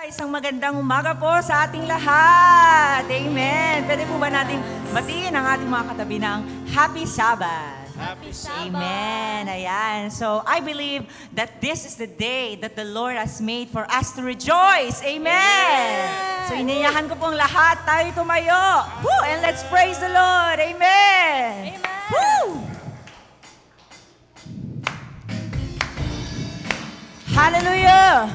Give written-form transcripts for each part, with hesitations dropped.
Isang magandang umaga po sa ating lahat. Amen. Pwede po ba natin batiin ang ating mga katabi ng Happy Sabbath? Happy Sabbath. Amen. Ayan. So, I believe that this is the day that the Lord has made for us to rejoice. Amen. So, iniyahan ko pong lahat tayo tumayo. Woo! And let's praise the Lord. Amen. Amen. Woo! Hallelujah.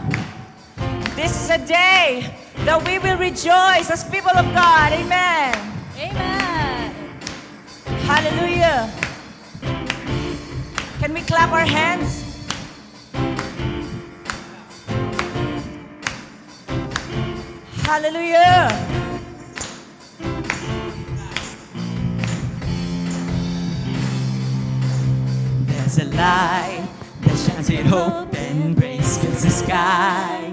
This is a day that we will rejoice as people of God. Amen. Amen. Hallelujah. Can we clap our hands? Hallelujah. There's a light that shines with hope and grace fills the sky.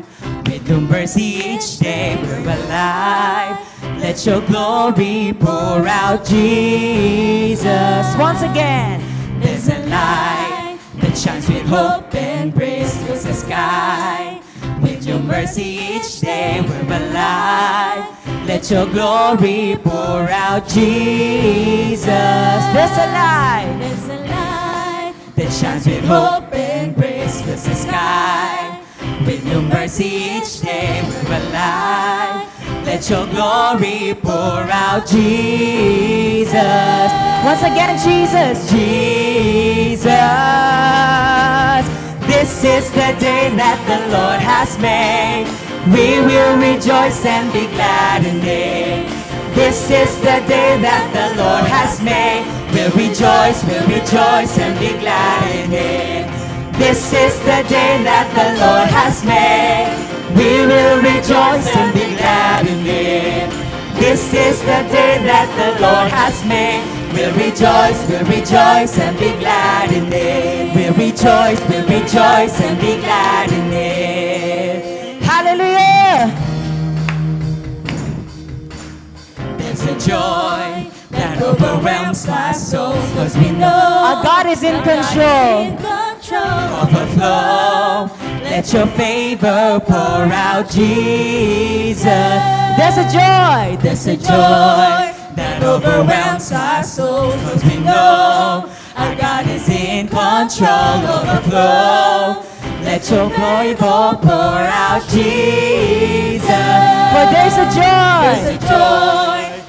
With your mercy each day we're alive. Let your glory pour out, Jesus. Once again, there's a light that shines with hope and grace fills the sky. With your mercy each day we're alive. Let your glory pour out, Jesus. There's a light There's a light that shines with hope and grace fills the sky. With your mercy each day we're alive. Let your glory pour out, Jesus. Once again, Jesus. Jesus. This is the day that the Lord has made. We will rejoice and be glad in it. This is the day that the Lord has made. We'll rejoice and be glad in it. This is the day that the Lord has made. We will rejoice and be glad in it. This is the day that the Lord has made. We'll rejoice and be glad in it. We'll rejoice and be glad in it. Hallelujah! There's a joy that overwhelms my soul, 'cause we know our God is in control. in control. Overflow, let your favor pour out, Jesus. There's a joy that overwhelms our souls, 'cause we know our God is in control. Overflow, let your favor pour out, Jesus. For there's a joy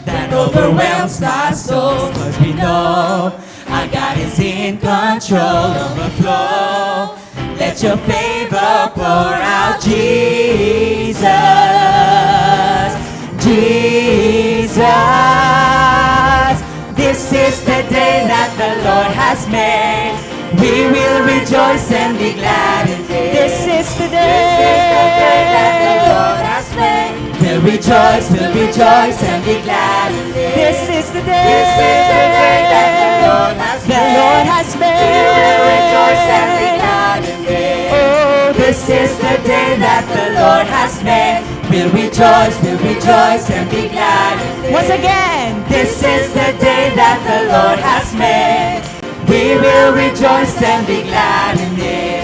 that overwhelms our souls, 'cause we know our God is in control. Overflow, let your favor pour out, Jesus. Jesus. This is the day that the Lord has made. We will rejoice and be glad in it. This is the day that the Lord has made. We'll rejoice and be glad in it. This is the day that the Lord has made. We will rejoice and be glad in it. Oh, this is the day that the Lord has made. We'll rejoice and be glad in it. Once again, this is the day that the Lord has made. We will rejoice and be glad in it.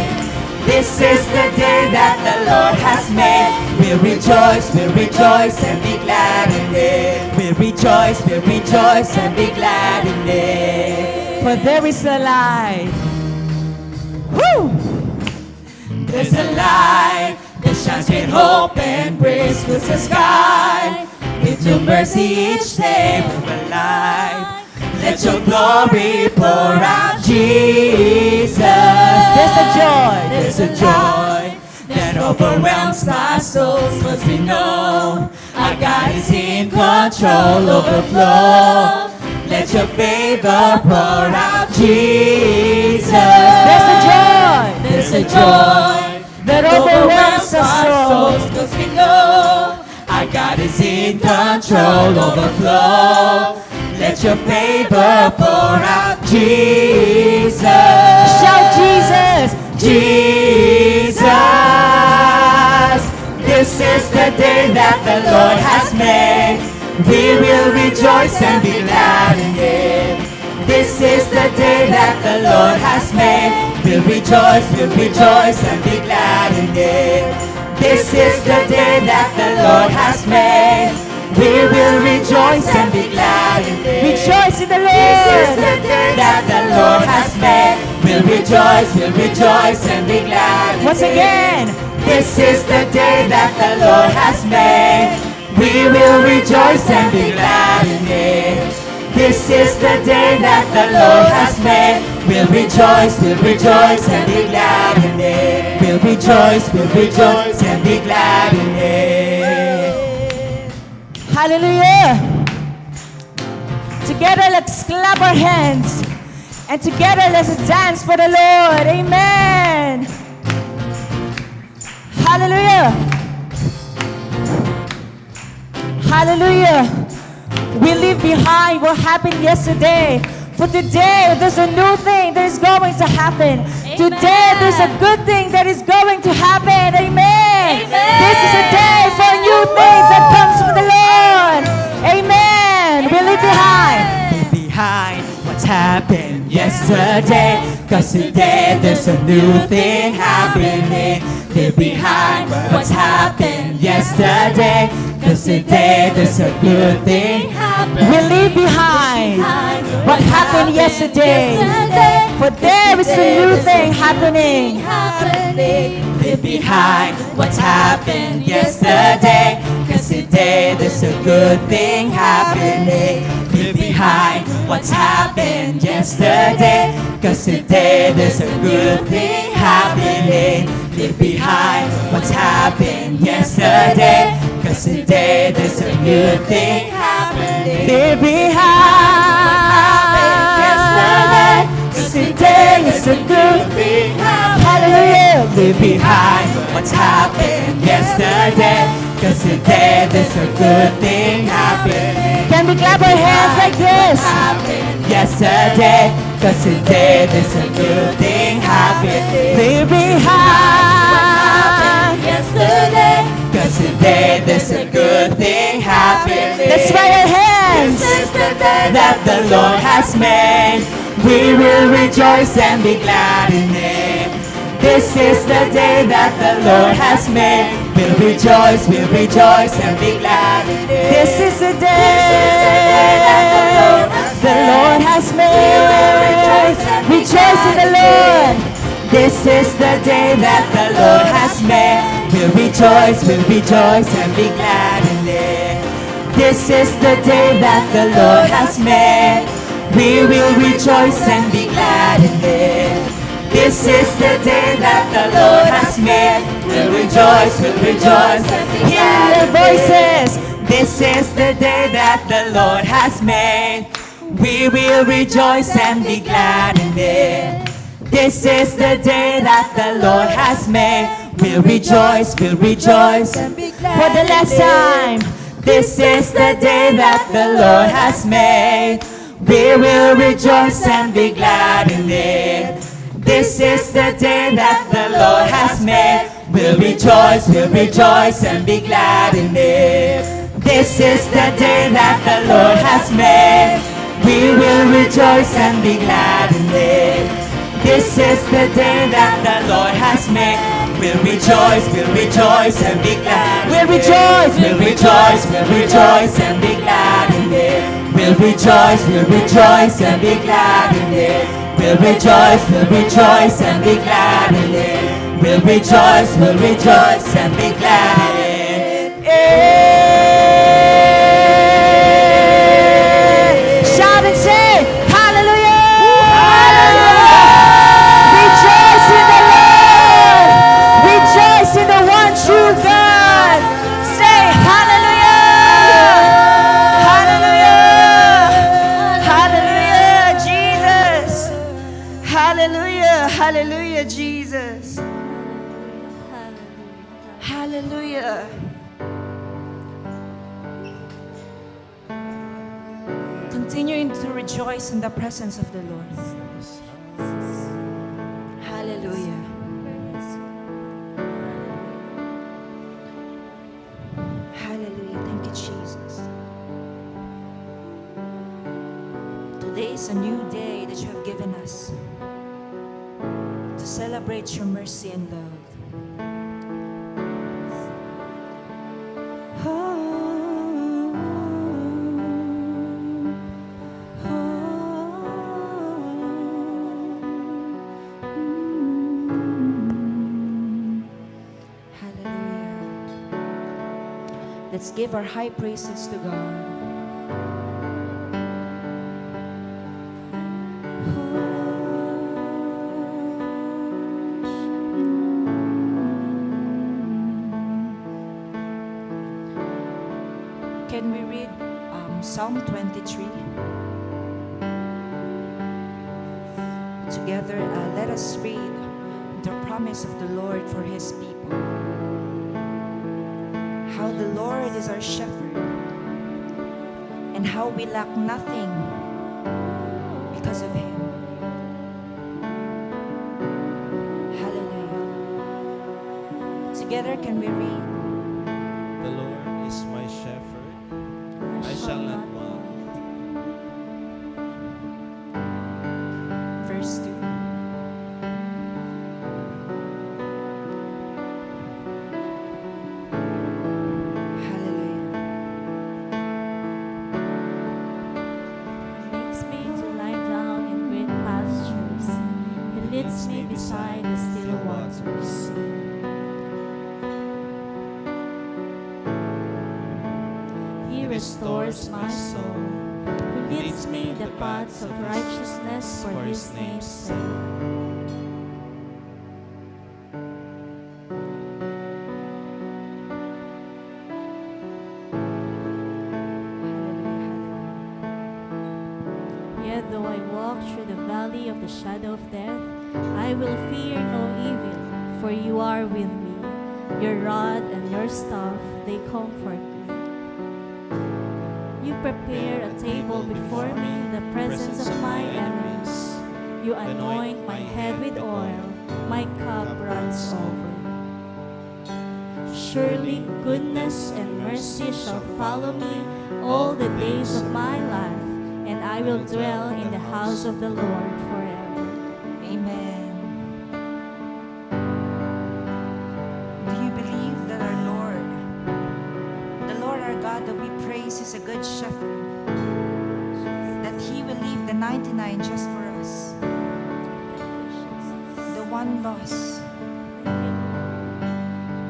This is the day that the Lord has made. We'll rejoice and be glad in it. We'll rejoice and be glad in it. For there is a light. Woo! There's a light that shines with hope and grace fills the sky. With your mercy each day we're alive. Let your glory pour out, Jesus. There's a joy that overwhelms our souls, 'cause we know our God is in control. Overflow, let your favor pour out, Jesus. There's a joy that overwhelms our souls, 'cause we know our God is in control. Overflow, let your favor pour out, Jesus. Shout Jesus, Jesus. This is the day that the Lord has made. We will rejoice and be glad in it. This is the day that the Lord has made. We'll rejoice and be glad in it. This is the day that the Lord has made. We will rejoice and be glad in it. Rejoice in the This is Lord. the day that the Lord has made. We'll rejoice and be glad in Once it. again. This is the day that the Lord has made. We will rejoice and be glad in it. This is the day that the Lord has made. We'll rejoice and be glad in it. We'll rejoice and be glad in it. Hallelujah. Together, let's clap our hands. And together, let's dance for the Lord. Amen. Hallelujah. Hallelujah. We leave behind what happened yesterday. For today, there's a new thing that is going to happen. Today, there's a good thing that is going to happen. Amen. This is a day for new things that comes from the Lord. Amen. We leave behind. Behind what's happened yesterday, 'cause today there's a new thing happening. Leave behind what's happened yesterday, 'cause today there's a good thing happening. We leave behind what happened yesterday. For there is a new thing happening. Leave behind what's happened yesterday, 'cause today there's a good thing happening. Leave behind what's happened yesterday, 'cause today there's a good thing happening. Leave behind what's happened yesterday, 'cause today there's a good thing happening. Leave behind. 'Cause today is a good thing happening. Hallelujah. Leave behind what's happened yesterday, 'cause today there's a good thing happening. Can we clap our hands like this? Yesterday, 'cause today there's a good thing happening. Leave behind. Yesterday, 'cause today there's a good thing happening. Let's raise our hands. This is the day that the Lord has made. We will rejoice and be glad in it. This is the day that the Lord has made. We'll rejoice and be glad in it. This is the day the Lord has made. Rejoice in the Lord. This is the day that the Lord has made. We'll rejoice and be glad in it. This is the day that the Lord has made. We will rejoice and be glad in it. This is the day that the Lord has made. We'll rejoice and be Hear glad their in it. voices. This is the day that the Lord has made. We will rejoice and be glad in it. This is the day that the Lord has made. We'll rejoice and be glad For the last time. This is the day that the Lord has made. We will rejoice and be glad in it. This is the day that the Lord has made. We'll rejoice and be glad in it. This is the day that the Lord has made. We will rejoice and be glad in it. This is the day that the Lord has made. We'll rejoice and be glad. We'll rejoice. We'll rejoice and be glad in it. We'll rejoice and be glad in it. We'll rejoice and be glad in it. We'll rejoice and be glad in it. Shout and say, hallelujah! Rejoice in the Lord! Rejoice in the one true God! Say hallelujah! Hallelujah! Hallelujah, Jesus! Hallelujah! Hallelujah, Jesus! Hallelujah! Continuing to rejoice in the presence of the Lord. Hallelujah. Hallelujah. Thank you, Jesus. Today is a new day that you have given us to celebrate your mercy and love. Let's give our high praises to God. Can we read Psalm 23? Together, let us read the promise of the Lord for His people. How the Lord is our shepherd, and how we lack nothing because of Him. Hallelujah. Together, can we read? The Lord is my shepherd, I shall not want. Verse 2. Hallelujah. He makes me to lie down in green pastures. He leads me beside the still waters. He restores my soul. He leads me in the paths of righteousness for His name's sake. Yet though I walk through the valley of the shadow of death, I will fear no evil, for you are with me. Your rod and your staff, they comfort me. You prepare a table before me in the presence of my enemies. You anoint my head with oil, my cup runs over. Surely goodness and mercy shall follow me all the days of my life, and I will dwell in the house of the Lord forever. Amen. Do you believe that our Lord, the Lord our God that we praise, is a good shepherd? That He will leave the 99 just for us, the one lost?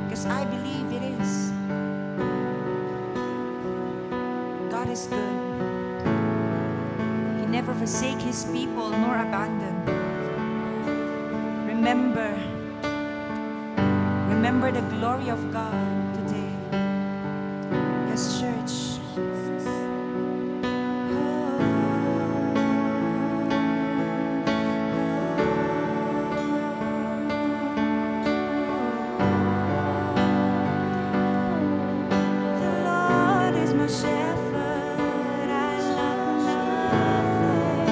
Because I believe it is. God is good. He never forsake His people nor abandon. Remember the glory of God today. Yes, church. The Lord is my shepherd, I lack nothing.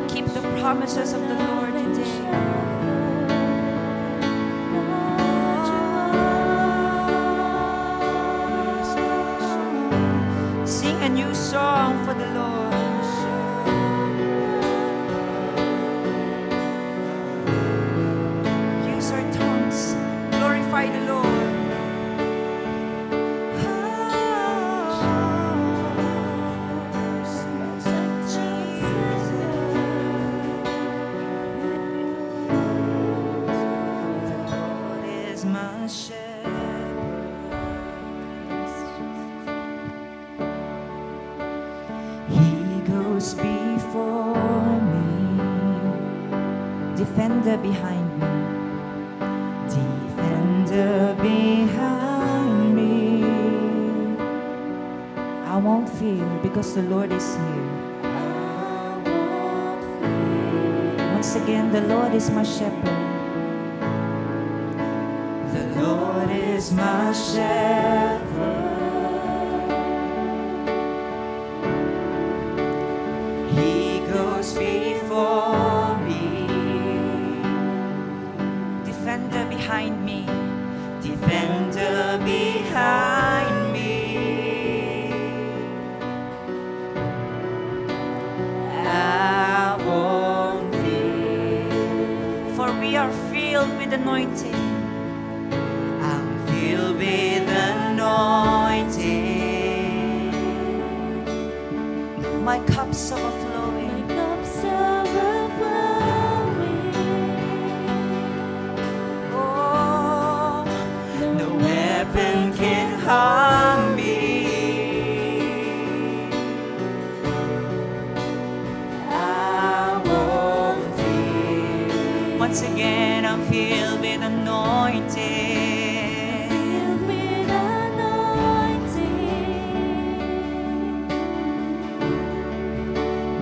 Keep the promises of the Lord today. Sing a new song for the Lord. Use our tongues. Glorify the Lord. The Lord is my shepherd. He goes before me, defender behind me, defender behind me. I won't fear because the Lord is here. Once again, the Lord is my shepherd. The Lord is my shepherd. He goes before me, defender behind me, defender behind me. I won't fear, for we are filled with anointing. I'm filled with anointing. My cups overflowing. My cups overflowing. Oh, No weapon can harm me. I won't fear. once again I'm filled with anointing. Filled with anointing.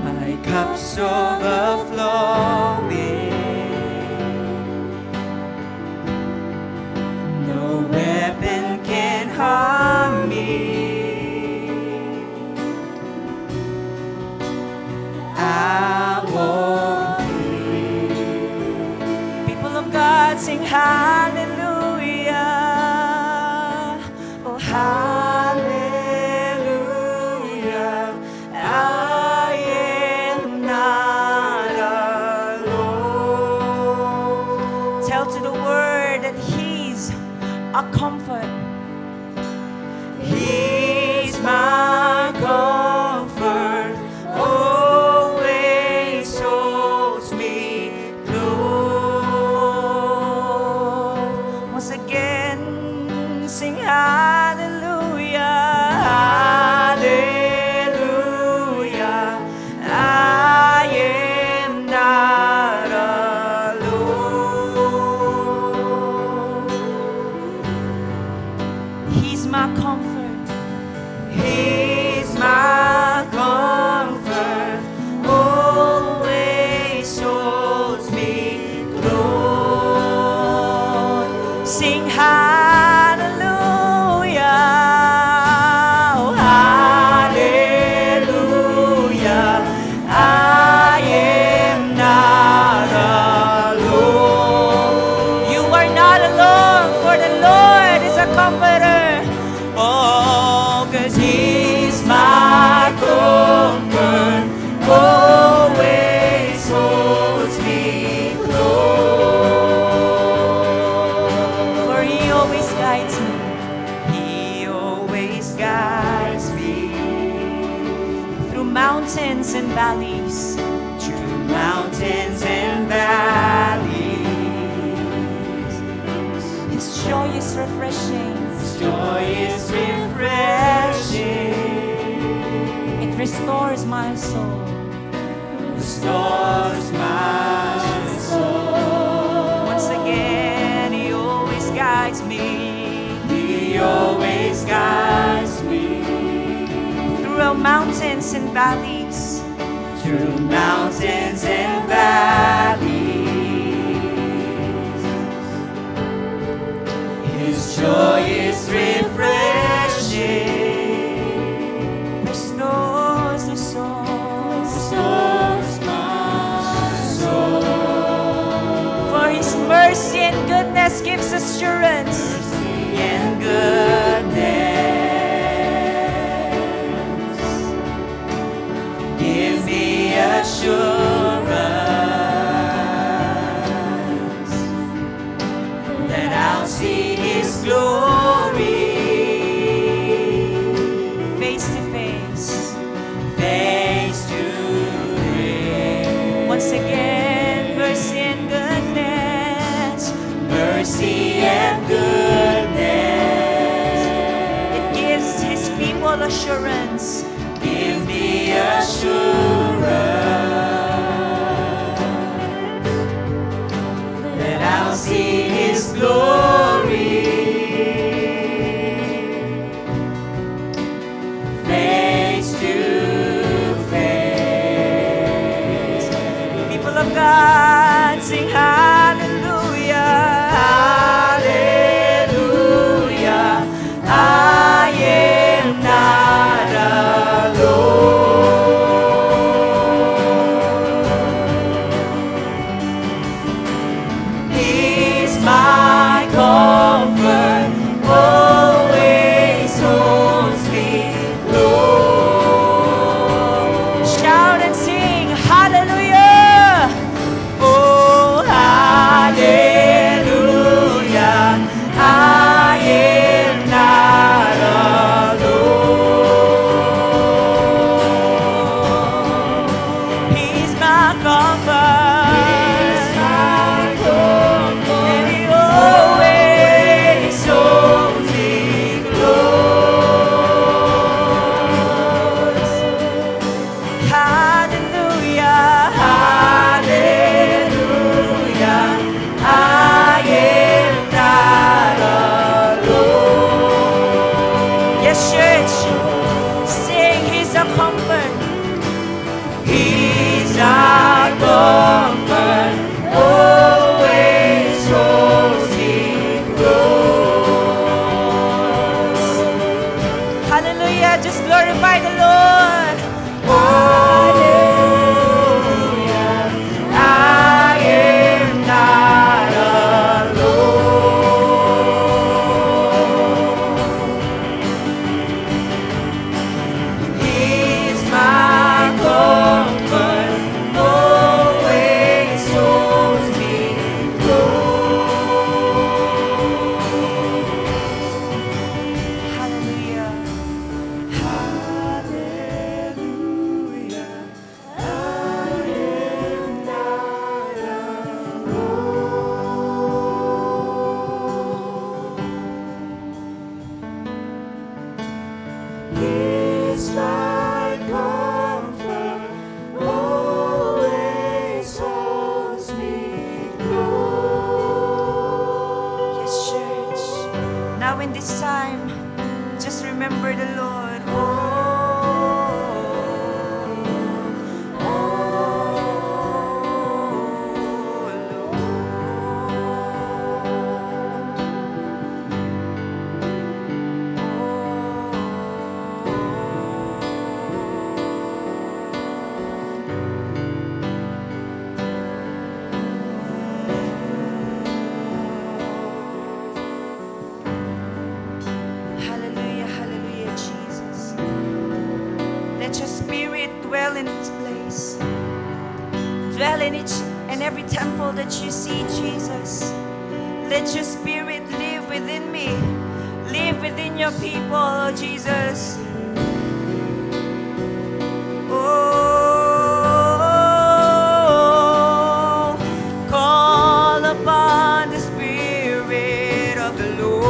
My cup's overflowing. No weapon can harm me. I won't fear. People of God, sing hallelujah. Oh, Hallelujah. I am not alone. tell to the word that He's a comfort. He's my comfort, always holds me close. Once again, sing hallelujah. Hallelujah, I am not alone. He's my comfort. He's my comfort, always holds me close. Sing hallelujah. Oh, Hallelujah, I am not alone. you are not alone, for the Lord is a comforter. Oh, 'cause He's my comfort, always holds me close. For He always guides me. He always guides me Through mountains and valleys. through mountains and valleys. His joy is refreshing. Joy is refreshing, It restores my soul. restores my soul. Once again, He always guides me. He always guides me Through mountains and valleys. through mountains and valleys. His joy is refreshing, Restores the soul. restores my soul. For His mercy and goodness gives assurance. Mercy and goodness give me assurance that I'll see His glory Face to face. face to face. Once again, mercy and goodness. Mercy and goodness this time, just remember the Lord. Hallelujah, hallelujah, Jesus. Let your spirit dwell in this place. Dwell in each and every temple that you see, Jesus. Let your spirit live within me. Live within your people, oh Jesus. Oh, call upon the Spirit of the Lord.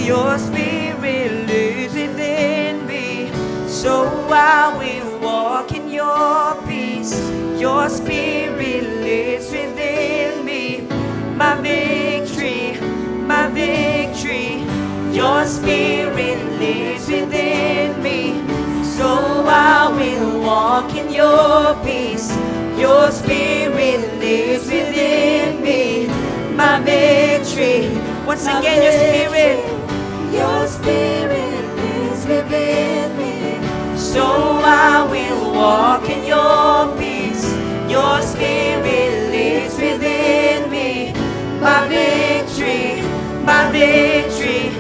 Your spirit lives within me, so I will walk in your peace. Your spirit lives within me, my victory, my victory. Your spirit lives within me, so I will walk in your peace. Your spirit lives within me, my victory. Once again, your spirit. Your spirit lives within me, so I will walk in your peace. Your spirit lives within me, my victory, my victory.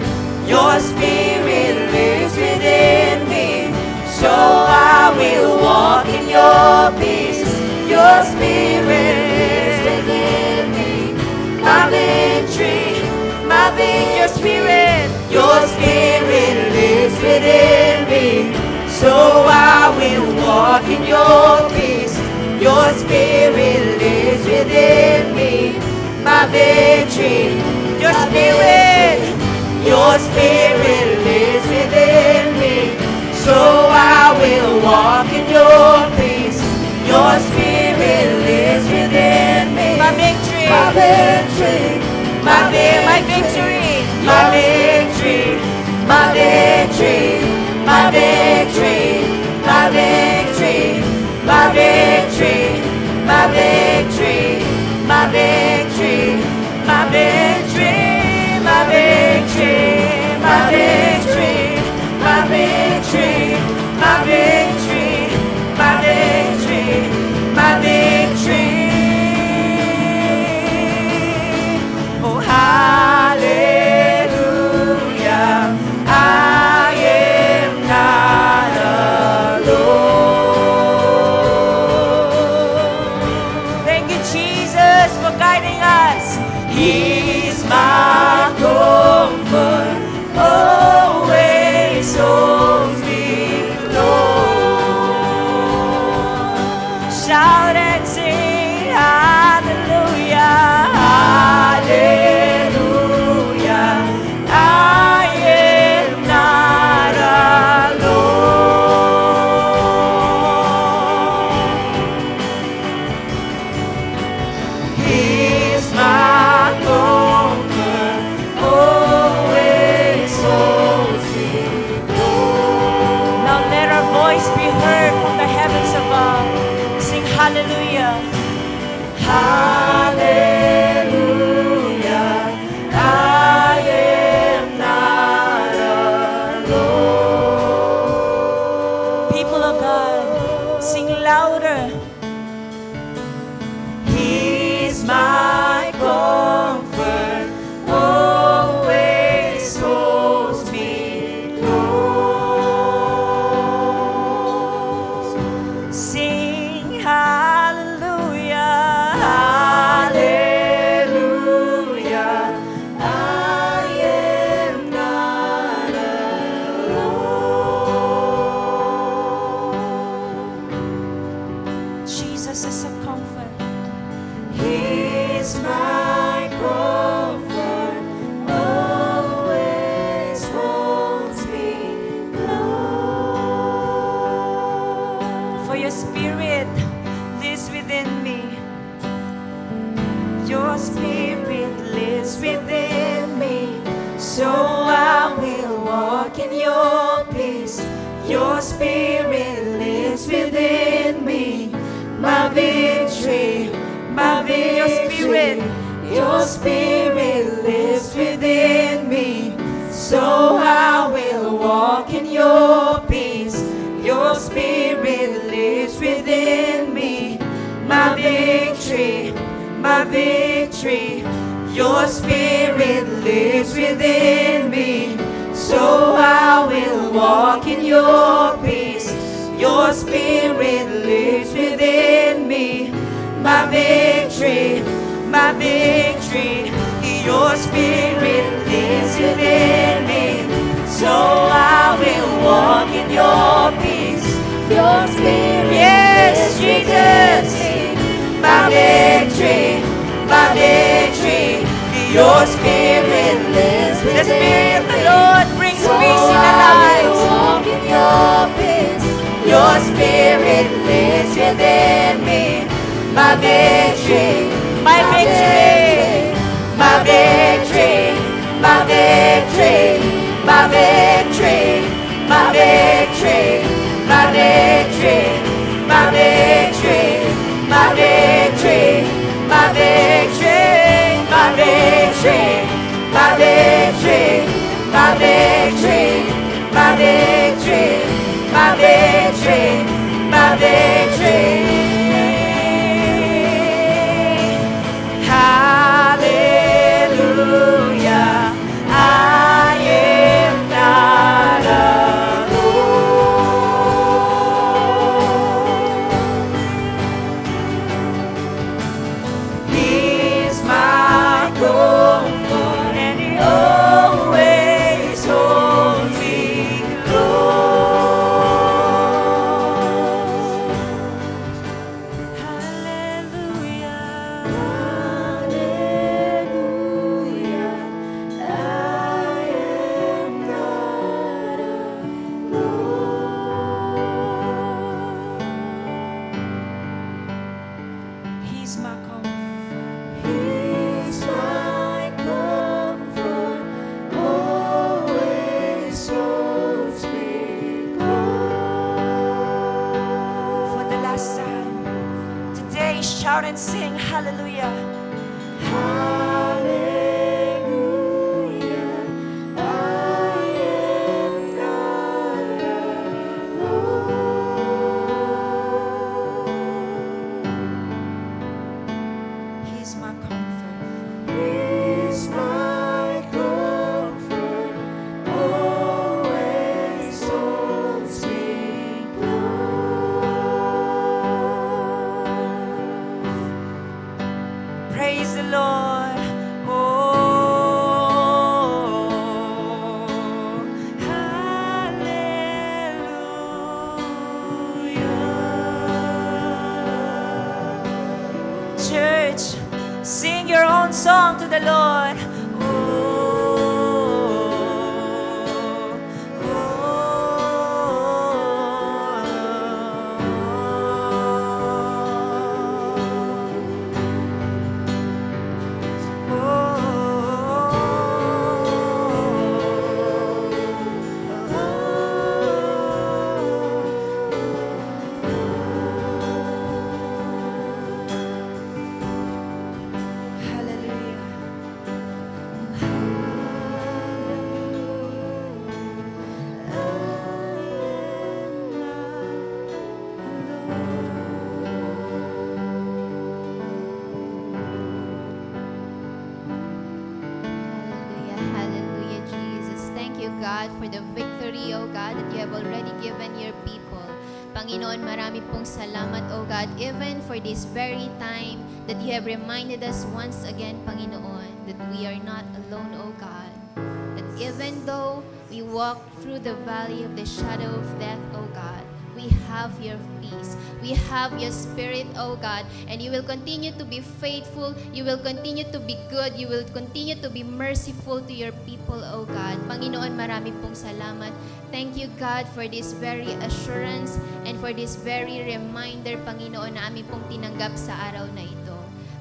Your spirit lives within me, so I will walk in your peace. Your spirit lives within me, my victory, my victory. Your spirit. Your spirit lives within me, so I will walk in your peace. Your spirit lives within me, my victory. Your spirit lives within me, so I will walk in your peace. Your spirit lives within me, my victory, my victory, my victory. My victory, my victory, my victory, my victory, my victory, my victory, my victory, my victory, my victory, my victory, my victory, my victory, my victory, my victory. Oh, hallelujah. I am not alone. Thank you, Jesus, for guiding us. He's my comfort, always holds me close. Shout and sing hallelujah, hallelujah. I am not alone. He's my comfort, always holds me close. Now let our voice be heard from the heavens above. Sing hallelujah. Hallelujah. I am not alone. People of God, sing louder. He's my comfort, always holds me close. Sing hallelujah, hallelujah. I am not alone. in your peace. Your spirit lives within me. My victory, my victory. Your spirit lives within me. So I will walk in your peace. Your spirit lives within me. My victory, my victory. Your spirit lives within me. So I will walk in your peace. Your spirit lives within me. My victory, my victory. Your spirit lives within me. So I will walk in your peace. Your spirit yes, Jesus. My victory, my victory. Your spirit lives within me. The Spirit of the Lord brings peace in our lives. Walk in your peace. Your spirit lives within me. My victory, my victory, my victory, my victory, my victory, my victory, my victory, my victory, my victory, my victory, my victory, my victory, my victory, my victory, my victory, my victory. Hallelujah, I am not alone. He's my comfort and He always holds me close. Hallelujah, hallelujah, I am not alone. He's my comfort. He's my comfort, always holds me close. For the last time, today shout and sing hallelujah. Hallelujah, I am not alone. He's my comfort. He's my comfort, always holds me close. Praise the Lord. Oh, hallelujah. Church, sing your own song to the Lord. Hallelujah, Jesus. Thank you, God, for the victory, O God, that you have already given your people. Panginoon, marami pong salamat, O God, even for this very time that you have reminded us once again, Panginoon, that we are not alone, O God. That even though we walk through the valley of the shadow of death, O God, we have your peace. We have your spirit, oh God, and you will continue to be faithful. You will continue to be good. You will continue to be merciful to your people, oh God. Panginoon, marami pong salamat. Thank you, God, for this very assurance and for this very reminder, Panginoon, na aming pong tinanggap sa araw na ito.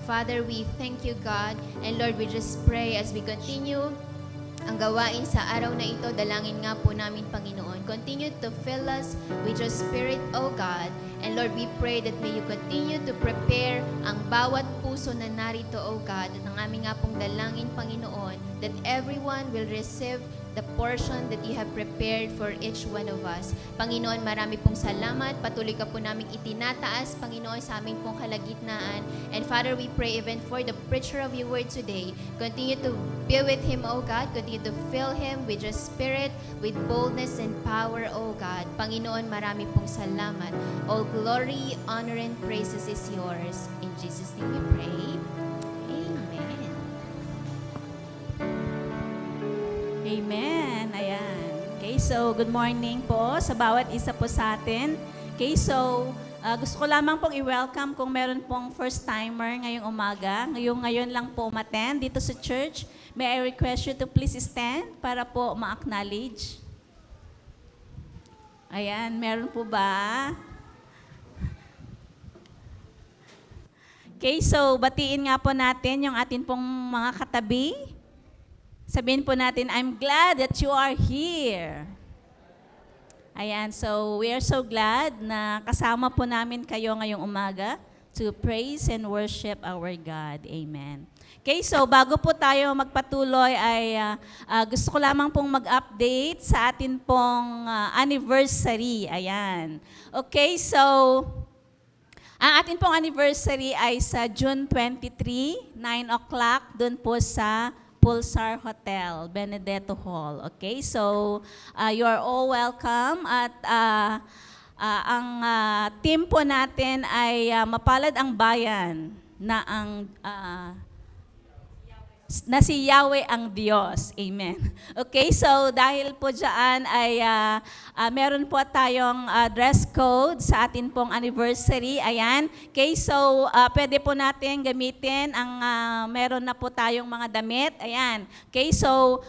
Father, we thank you, God, and Lord, we just pray as we continue ang gawain sa araw na ito. Dalangin nga po namin, Panginoon. Continue to fill us with your Spirit, O God. And Lord, we pray that may you continue to prepare ang bawat puso na narito, O God. At ang aming nga pong dalangin, Panginoon, that everyone will receive the portion that you have prepared for each one of us. Panginoon, marami pong salamat. Patuloy ka po namin itinataas, Panginoon, sa aming pong kalagitnaan. And Father, we pray even for the preacher of your word today. Continue to be with him, O God. Continue to fill him with your Spirit, with boldness and power, O God. Panginoon, marami pong salamat. All glory, honor, and praises is yours. In Jesus' name we pray. Amen. Amen. Ayan. Okay, so good morning po sa bawat isa po sa atin. Okay, so gusto ko lamang pong i-welcome kung meron pong first-timer ngayong umaga. Ngayon lang po umattend dito sa church. May I request you to please stand para po ma-acknowledge. Ayan, meron po ba? Okay, so batiin nga po natin yung atin pong mga katabi. Sabihin po natin, I'm glad that you are here. Ayan, so we are so glad na kasama po namin kayo ngayong umaga to praise and worship our God. Amen. Okay, so bago po tayo magpatuloy ay gusto ko lamang pong mag-update sa atin pong anniversary. Ayan. Okay, so ang atin pong anniversary ay sa June 23, 9 o'clock, doon po sa Pulsar Hotel, Benedetto Hall. Okay, so you are all welcome at ang team po natin ay Mapalad ang Bayan na si Yahweh ang Diyos. Amen. Okay, so dahil po dyan ay meron po tayong dress code sa atin pong anniversary. Ayan. Okay, so pwede po natin gamitin ang meron na po tayong mga damit. Ayan. Okay, so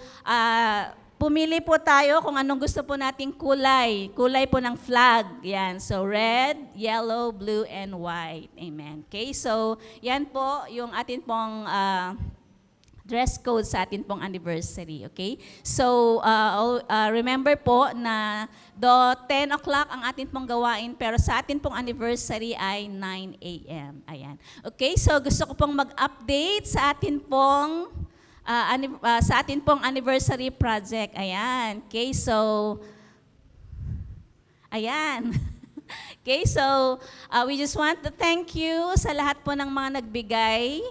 pumili po tayo kung anong gusto po nating kulay. Kulay po ng flag. Yan. So red, yellow, blue, and white. Amen. Okay, so yan po yung atin pong dress code sa atin pong anniversary, okay? So, remember po na 10 o'clock ang atin pong gawain, pero sa atin pong anniversary ay 9 a.m. Ayan. Okay, so gusto ko pong mag-update sa atin pong anniversary project. Ayan. Okay, so, ayan. Okay, so, we just want to thank you sa lahat po ng mga nagbigay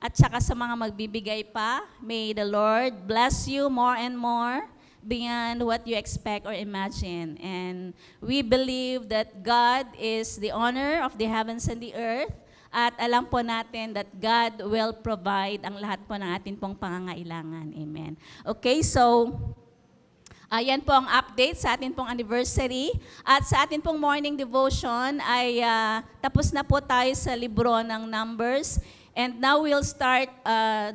at saka sa mga magbibigay pa. May the Lord bless you more and more beyond what you expect or imagine. And we believe that God is the owner of the heavens and the earth. At alam po natin that God will provide ang lahat po ng atin pong pangangailangan. Amen. Okay, so yan po ang update sa atin pong anniversary. At sa atin pong morning devotion ay tapos na po tayo sa libro ng Numbers. And now we'll start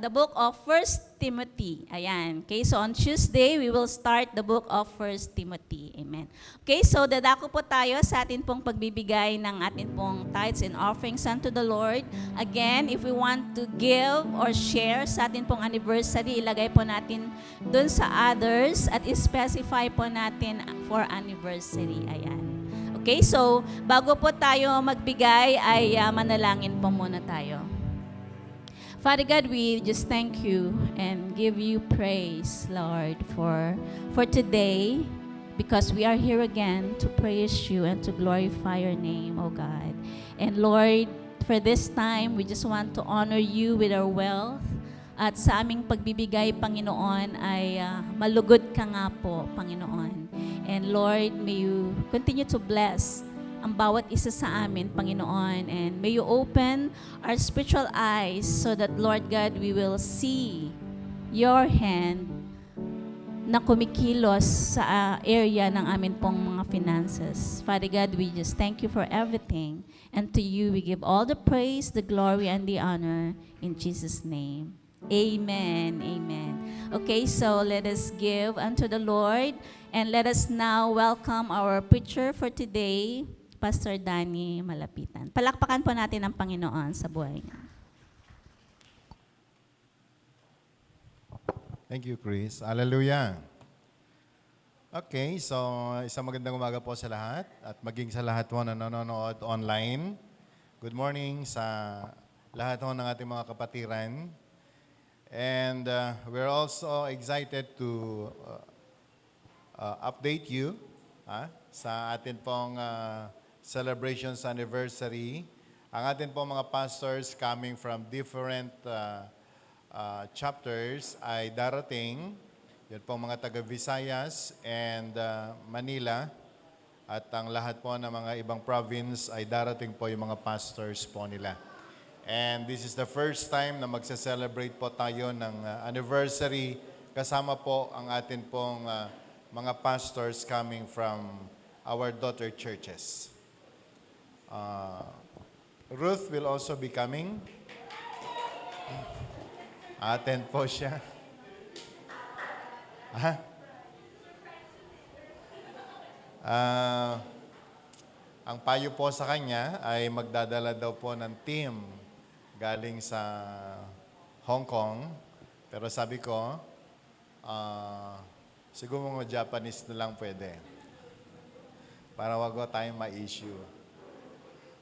the book of 1 Timothy. Ayan. Okay, so on Tuesday, we will start the book of 1 Timothy. Amen. Okay, so dadako po tayo sa atin pong pagbibigay ng atin pong tithes and offerings unto the Lord. Again, if we want to give or share sa atin pong anniversary, ilagay po natin dun sa others at specify po natin for anniversary. Ayan. Okay, so bago po tayo magbigay ay manalangin po muna tayo. Father God, we just thank you and give you praise, Lord, for today, because we are here again to praise you and to glorify your name, oh God. And Lord, for this time, we just want to honor you with our wealth. At sa aming pagbibigay, Panginoon, ay malugod ka nga po, Panginoon. And Lord, may you continue to bless ang bawat isa sa amin, Panginoon. And may you open our spiritual eyes so that, Lord God, we will see your hand na kumikilos sa area ng amin pong mga finances. Father God, we just thank you for everything. And to you, we give all the praise, the glory, and the honor in Jesus' name. Amen. Amen. Okay, so let us give unto the Lord. And let us now welcome our preacher for today, Pastor Danny Malapitan. Palakpakan po natin ang Panginoon sa buhay niya. Thank you, Chris. Hallelujah. Okay, so isang magandang umaga po sa lahat at maging sa lahat po na nanonood online. Good morning sa lahat po ng ating mga kapatiran. And we're also excited to update you sa atin pong celebrations anniversary. Ang atin pong mga pastors coming from different chapters ay darating. Yan pong mga taga Visayas and Manila. At ang lahat po ng mga ibang province ay darating po yung mga pastors po nila. And this is the first time na magse-celebrate po tayo ng anniversary kasama po ang atin pong mga pastors coming from our daughter churches. Ruth will also be coming. Attend po siya. Ang payo po sa kanya ay magdadala daw po ng team galing sa Hong Kong. Pero sabi ko, siguro mga Japanese na lang pwede. Para wag ko tayong ma-issue.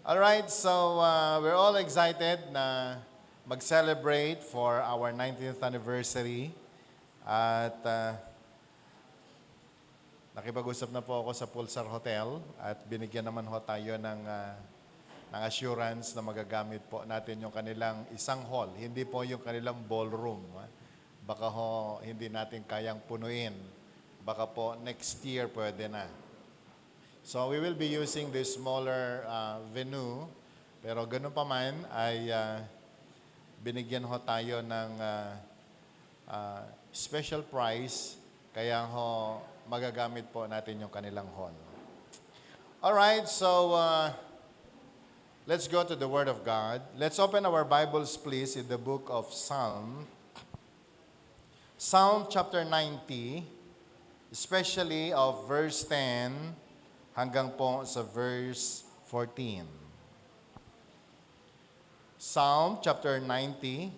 Alright, so we're all excited na mag-celebrate for our 19th anniversary. At nakipag-usap na po ako sa Pulsar Hotel at binigyan naman ho tayo ng assurance na magagamit po natin yung kanilang isang hall. Hindi po yung kanilang ballroom. Baka ho hindi natin kayang punuin. Baka po next year pwede na. So we will be using this smaller venue. Pero ganun pa man ay binigyan ho tayo ng special price, kaya ho magagamit po natin yung kanilang hall. Alright, so let's go to the Word of God. Let's open our Bibles please in the book of Psalm. Psalm chapter 90, especially of verse 10 hanggang po sa verse 14. Psalm chapter 90,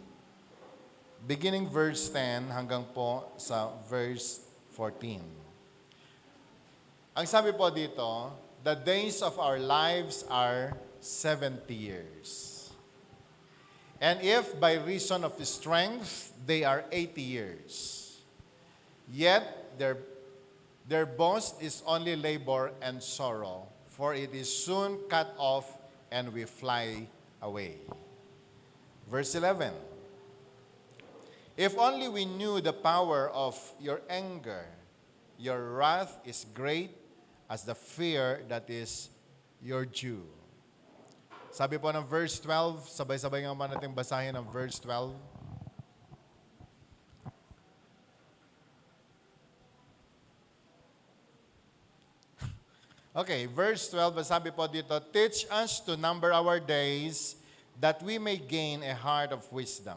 beginning verse 10 hanggang po sa verse 14. Ang sabi po dito, the days of our lives are 70 years. And if by reason of strength, they are 80 years. Yet their boast is only labor and sorrow, for it is soon cut off and we fly away. Verse 11. If only we knew the power of your anger, your wrath is great as the fear that is your due. Sabi po ng verse 12, sabay-sabay nga man natin basahin ang verse 12. Okay, verse 12, sabi po dito, teach us to number our days that we may gain a heart of wisdom.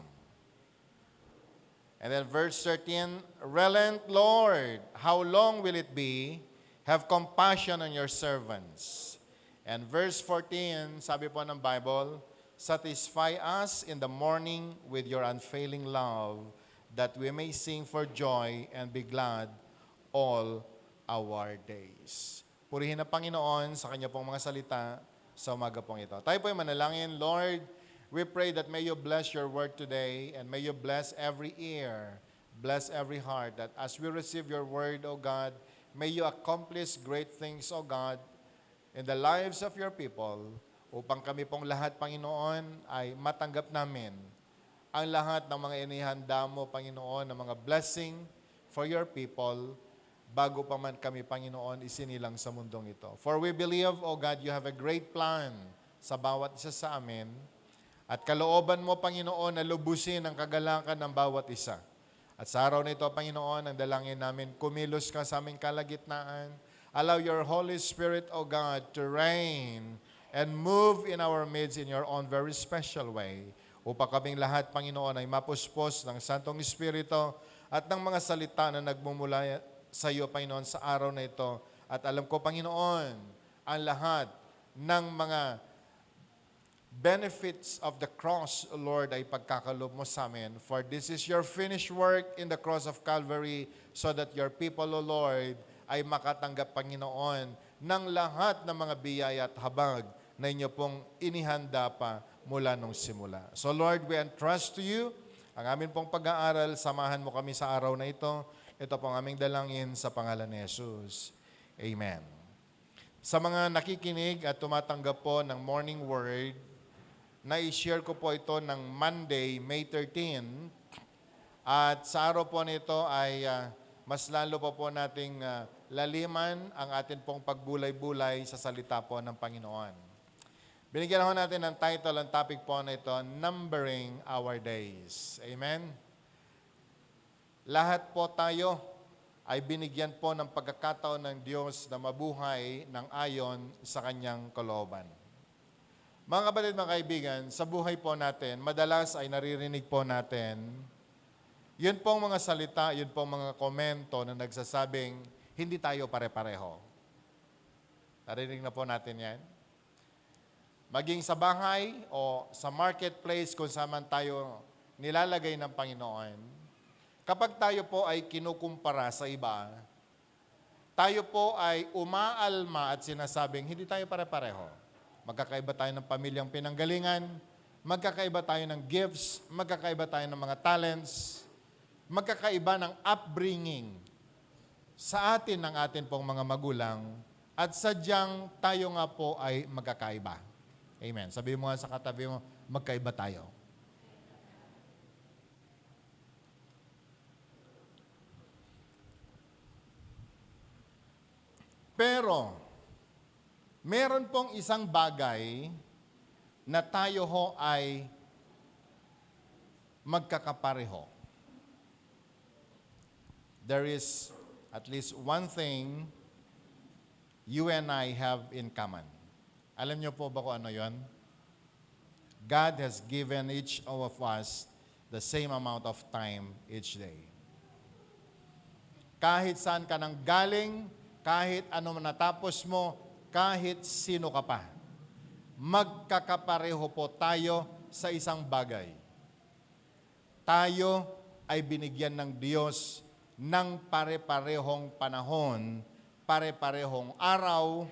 And then verse 13, relent, Lord, how long will it be? Have compassion on your servants. And verse 14, sabi po ng Bible, satisfy us in the morning with your unfailing love, that we may sing for joy and be glad all our days. Purihin ang Panginoon sa kanya pong mga salita sa umaga pong ito. Tayo po ay manalangin, Lord, we pray that may you bless your word today and may you bless every ear, bless every heart, that as we receive your word, O God, may you accomplish great things, O God, in the lives of your people, upang kami pong lahat, Panginoon, ay matanggap namin ang lahat ng mga inihanda mo, Panginoon, ng mga blessing for your people, bago pa man kami, Panginoon, isinilang sa mundong ito. For we believe, O God, you have a great plan sa bawat isa sa amin, at kalooban mo, Panginoon, na lubusin ang kagalakan ng bawat isa. At sa araw na ito, Panginoon, ang dalangin namin, kumilos ka sa aming kalagitnaan. Allow your Holy Spirit, O God, to reign and move in our midst in your own very special way. Upang kaming lahat, Panginoon, ay mapuspos ng Santong Espiritu at ng mga salita na nagmumula sa iyo, Panginoon, sa araw na ito. At alam ko, Panginoon, ang lahat ng mga benefits of the cross, Lord, ay pagkakaloob mo sa amin. For this is your finished work in the cross of Calvary so that your people, O Lord, ay makatanggap, Panginoon, ng lahat ng mga biyaya at habag na inyo pong inihanda pa mula nung simula. So Lord, we entrust to you ang amin pong pag-aaral. Samahan mo kami sa araw na ito. Ito pong aming dalangin sa pangalan ni Jesus. Amen. Sa mga nakikinig at tumatanggap po ng morning word, na-share ko po ito ng Monday, May 13. At sa araw po nito ay mas lalo po nating laliman ang atin pong pagbulay-bulay sa salita po ng Panginoon. Binigyan ako natin ng title, ang topic po na ito, Numbering Our Days. Amen? Lahat po tayo ay binigyan po ng pagkakataon ng Diyos na mabuhay ng ayon sa Kanyang kalooban. Mga kapatid, mga kaibigan, sa buhay po natin, madalas ay naririnig po natin, yun pong mga salita, yun pong mga komento na nagsasabing, hindi tayo pare-pareho. Narinig na po natin yan. Maging sa bahay o sa marketplace kung saan tayo nilalagay ng Panginoon, kapag tayo po ay kinukumpara sa iba, tayo po ay umaalma at sinasabing, hindi tayo pare-pareho. Magkakaiba tayo ng pamilyang pinanggalingan, magkakaiba tayo ng gifts, magkakaiba tayo ng mga talents, magkakaiba ng upbringing sa atin ng atin pong mga magulang, at sadyang tayo nga po ay magkakaiba. Amen. Sabi mo nga sa katabi mo, magkaiba tayo. Pero, meron pong isang bagay na tayo ho ay magkakapareho. There is at least one thing you and I have in common. Alam niyo po ba kung ano yon? God has given each of us the same amount of time each day. Kahit saan ka nang galing, kahit ano man natapos mo, kahit sino ka pa, magkakapareho po tayo sa isang bagay. Tayo ay binigyan ng Diyos ng pare-parehong panahon, pare-parehong araw.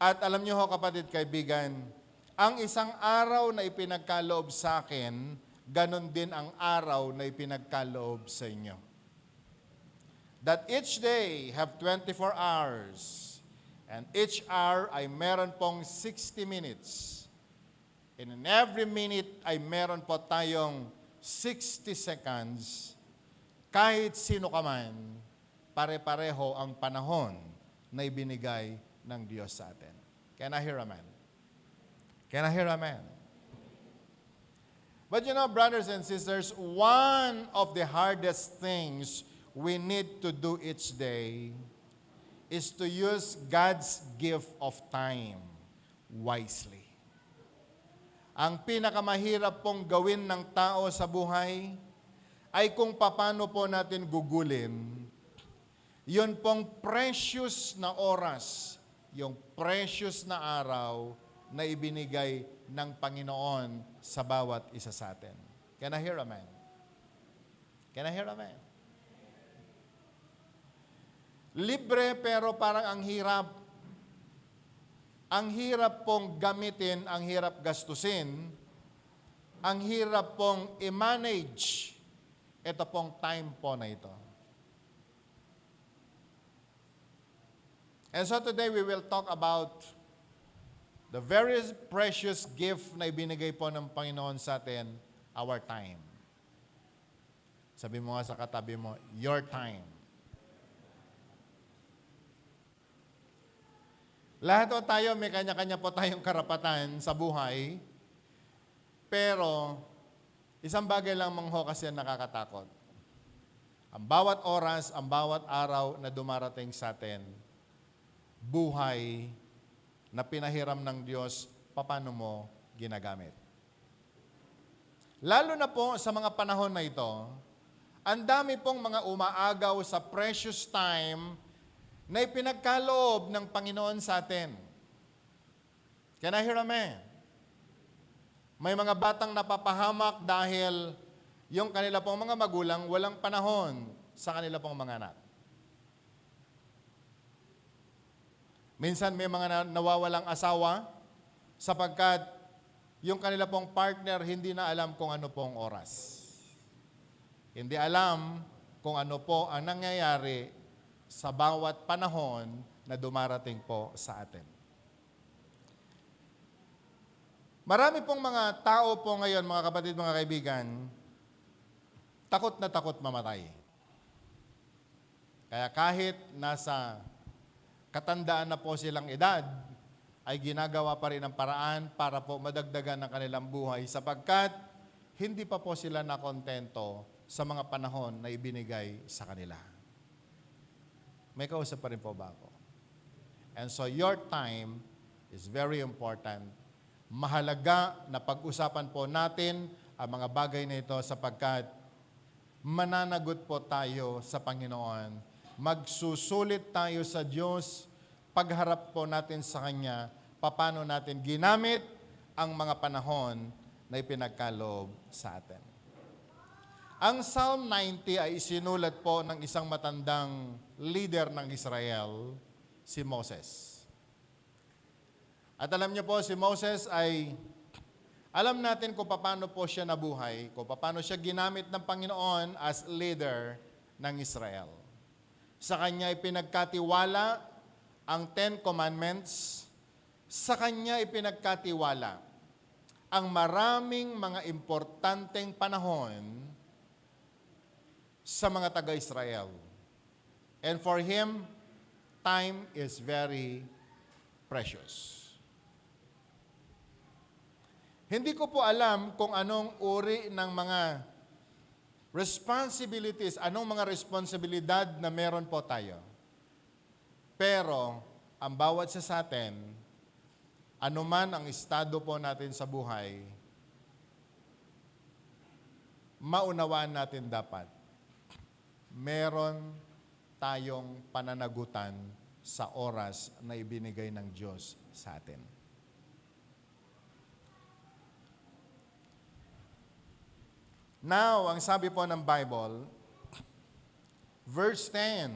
At alam niyo ho, kapatid, kaibigan, ang isang araw na ipinagkaloob sa akin, ganon din ang araw na ipinagkaloob sa inyo. That each day have 24 hours. And each hour ay meron pong 60 minutes. And in every minute ay meron po tayong 60 seconds. Kahit sino ka man, pare-pareho ang panahon na ibinigay ng Diyos sa atin. Can I hear amen? Can I hear amen? But you know, brothers and sisters, one of the hardest things we need to do each day is to use God's gift of time wisely. Ang pinakamahirap pong gawin ng tao sa buhay ay kung paano po natin gugulin yun pong precious na oras, yung precious na araw na ibinigay ng Panginoon sa bawat isa sa atin. Can I hear amen? Can I hear amen? Libre pero parang ang hirap. Ang hirap pong gamitin, ang hirap gastusin, ang hirap pong i-manage ito pong time po na ito. And so today we will talk about the very precious gift na ibinigay po ng Panginoon sa atin, our time. Sabi mo nga sa katabi mo, your time. Lahat po tayo, may kanya-kanya po tayong karapatan sa buhay, pero isang bagay lang mangho kasi nakakatakot. Ang bawat oras, ang bawat araw na dumarating sa atin, buhay na pinahiram ng Diyos, paano mo ginagamit. Lalo na po sa mga panahon na ito, ang dami pong mga umaagaw sa precious time na ipinagkaloob ng Panginoon sa atin. Can I hear amen? May mga batang napapahamak dahil yung kanila pong mga magulang walang panahon sa kanila pong mga anak. Minsan may mga nawawalang asawa sapagkat yung kanila pong partner hindi na alam kung ano pong oras. Hindi alam kung ano po ang nangyayari sa bawat panahon na dumarating po sa atin. Marami pong mga tao po ngayon, mga kapatid, mga kaibigan, takot na takot mamatay. Kaya kahit nasa katandaan na po silang edad, ay ginagawa pa rin ang paraan para po madagdagan ang kanilang buhay sapagkat hindi pa po sila nakontento sa mga panahon na ibinigay sa kanila. May kausap pa rin po ba ako? And so your time is very important. Mahalaga na pag-usapan po natin ang mga bagay na ito sapagkat mananagot po tayo sa Panginoon. Magsusulit tayo sa Diyos, pagharap po natin sa Kanya, paano natin ginamit ang mga panahon na ipinagkaloob sa atin. Ang Psalm 90 ay isinulat po ng isang matandang leader ng Israel, si Moses. At alam niyo po, si Moses ay, alam natin kung paano po siya nabuhay, kung paano siya ginamit ng Panginoon as leader ng Israel. Sa kanya ipinagkatiwala ang 10 Commandments, sa kanya ipinagkatiwala ang maraming mga importanteng panahon sa mga taga-Israel. And for him, time is very precious. Hindi ko po alam kung anong uri ng mga responsibilities, anong mga responsibilidad na meron po tayo. Pero, ang bawat isa sa atin, anuman ang estado po natin sa buhay, maunawaan natin dapat, meron tayong pananagutan sa oras na ibinigay ng Diyos sa atin. Now, ang sabi po ng Bible, verse 10,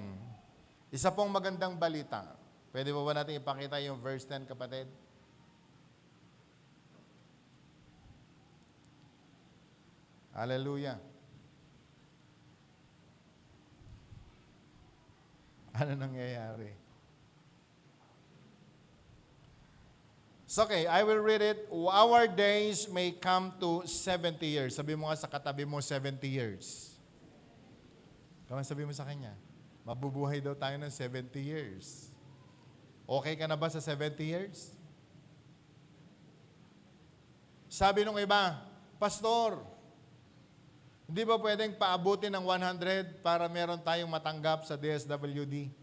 isa pong magandang balita. Pwede ba natin ipakita yung verse 10, kapatid? Hallelujah. Ano nangyayari? So, okay, I will read it. Our days may come to 70 years. Sabi mo nga sa katabi mo, 70 years. Kaya sabi mo sa kanya, mabubuhay daw tayo ng 70 years. Okay ka na ba sa 70 years? Sabi nung iba, Pastor, hindi ba pwedeng paabutin ng 100 para meron tayong matanggap sa DSWD?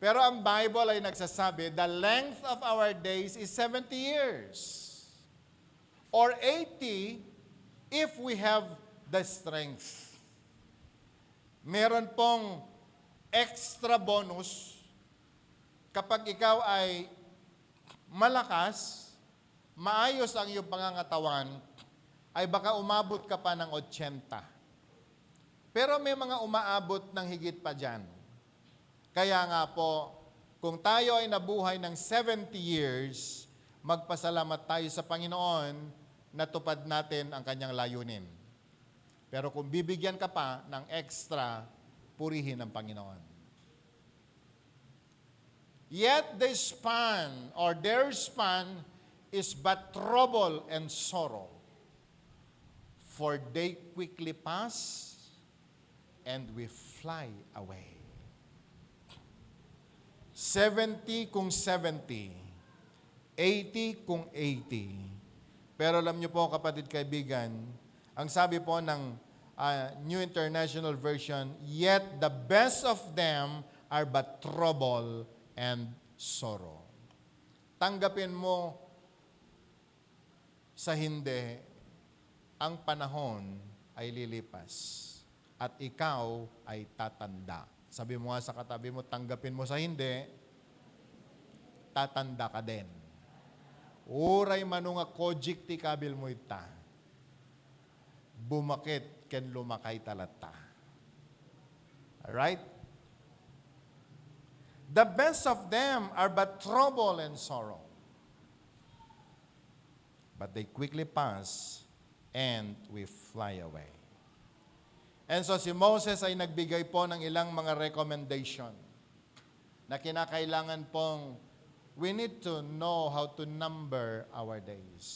Pero ang Bible ay nagsasabi, the length of our days is 70 years. Or 80 if we have the strength. Meron pong extra bonus kapag ikaw ay malakas, maayos ang iyong pangangatawan, ay baka umabot ka pa ng 80. Pero may mga umaabot ng higit pa dyan. Kaya nga po, kung tayo ay nabuhay ng 70 years, magpasalamat tayo sa Panginoon na tupad natin ang kanyang layunin. Pero kung bibigyan ka pa ng extra, purihin ang Panginoon. Yet the span or their span is but trouble and sorrow. For they quickly pass and we fly away. 70 kung 70, 80 kung 80. Pero alam niyo po, kapatid kaibigan, ang sabi po ng New International Version, yet the best of them are but trouble and sorrow. Tanggapin mo sa hindi, ang panahon ay lilipas at ikaw ay tatanda. Sabi mo nga sa katabi mo, tanggapin mo sa hindi, tatanda ka din. Uray manunga kojik ti kabil mo ita. Bumakit ken lumakay talata. Alright? The best of them are but trouble and sorrow. But they quickly pass and we fly away. And so si Moses ay nagbigay po ng ilang mga recommendation na kinakailangan pong we need to know how to number our days.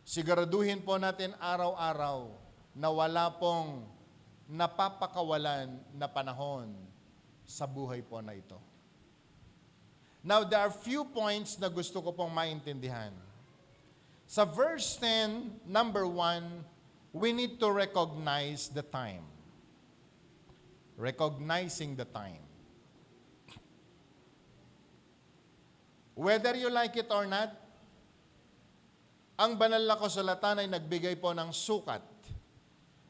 Siguraduhin po natin araw-araw na wala pong napapakawalan na panahon sa buhay po na ito. Now, there are few points na gusto ko pong maintindihan. Sa verse 10, number 1, we need to recognize the time. Recognizing the time. Whether you like it or not, ang banal na kasulatan ay nagbigay po ng sukat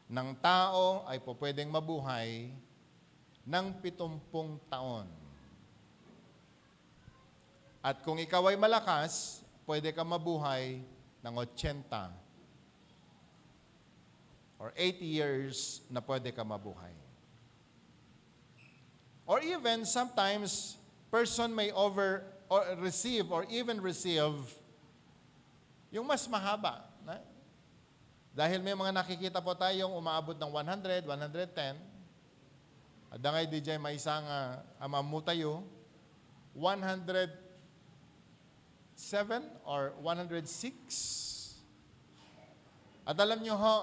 ng tao ay po pwedeng mabuhay ng 70 taon. At kung ikaw ay malakas, pwede ka mabuhay ng 80 or 80 years na pwede ka mabuhay. Or even sometimes, person may receive yung mas mahaba. Na? Dahil may mga nakikita po tayong umaabot ng 100, 110. At dangay DJ may isang amamutayo, 107 or 106. At alam nyo ho,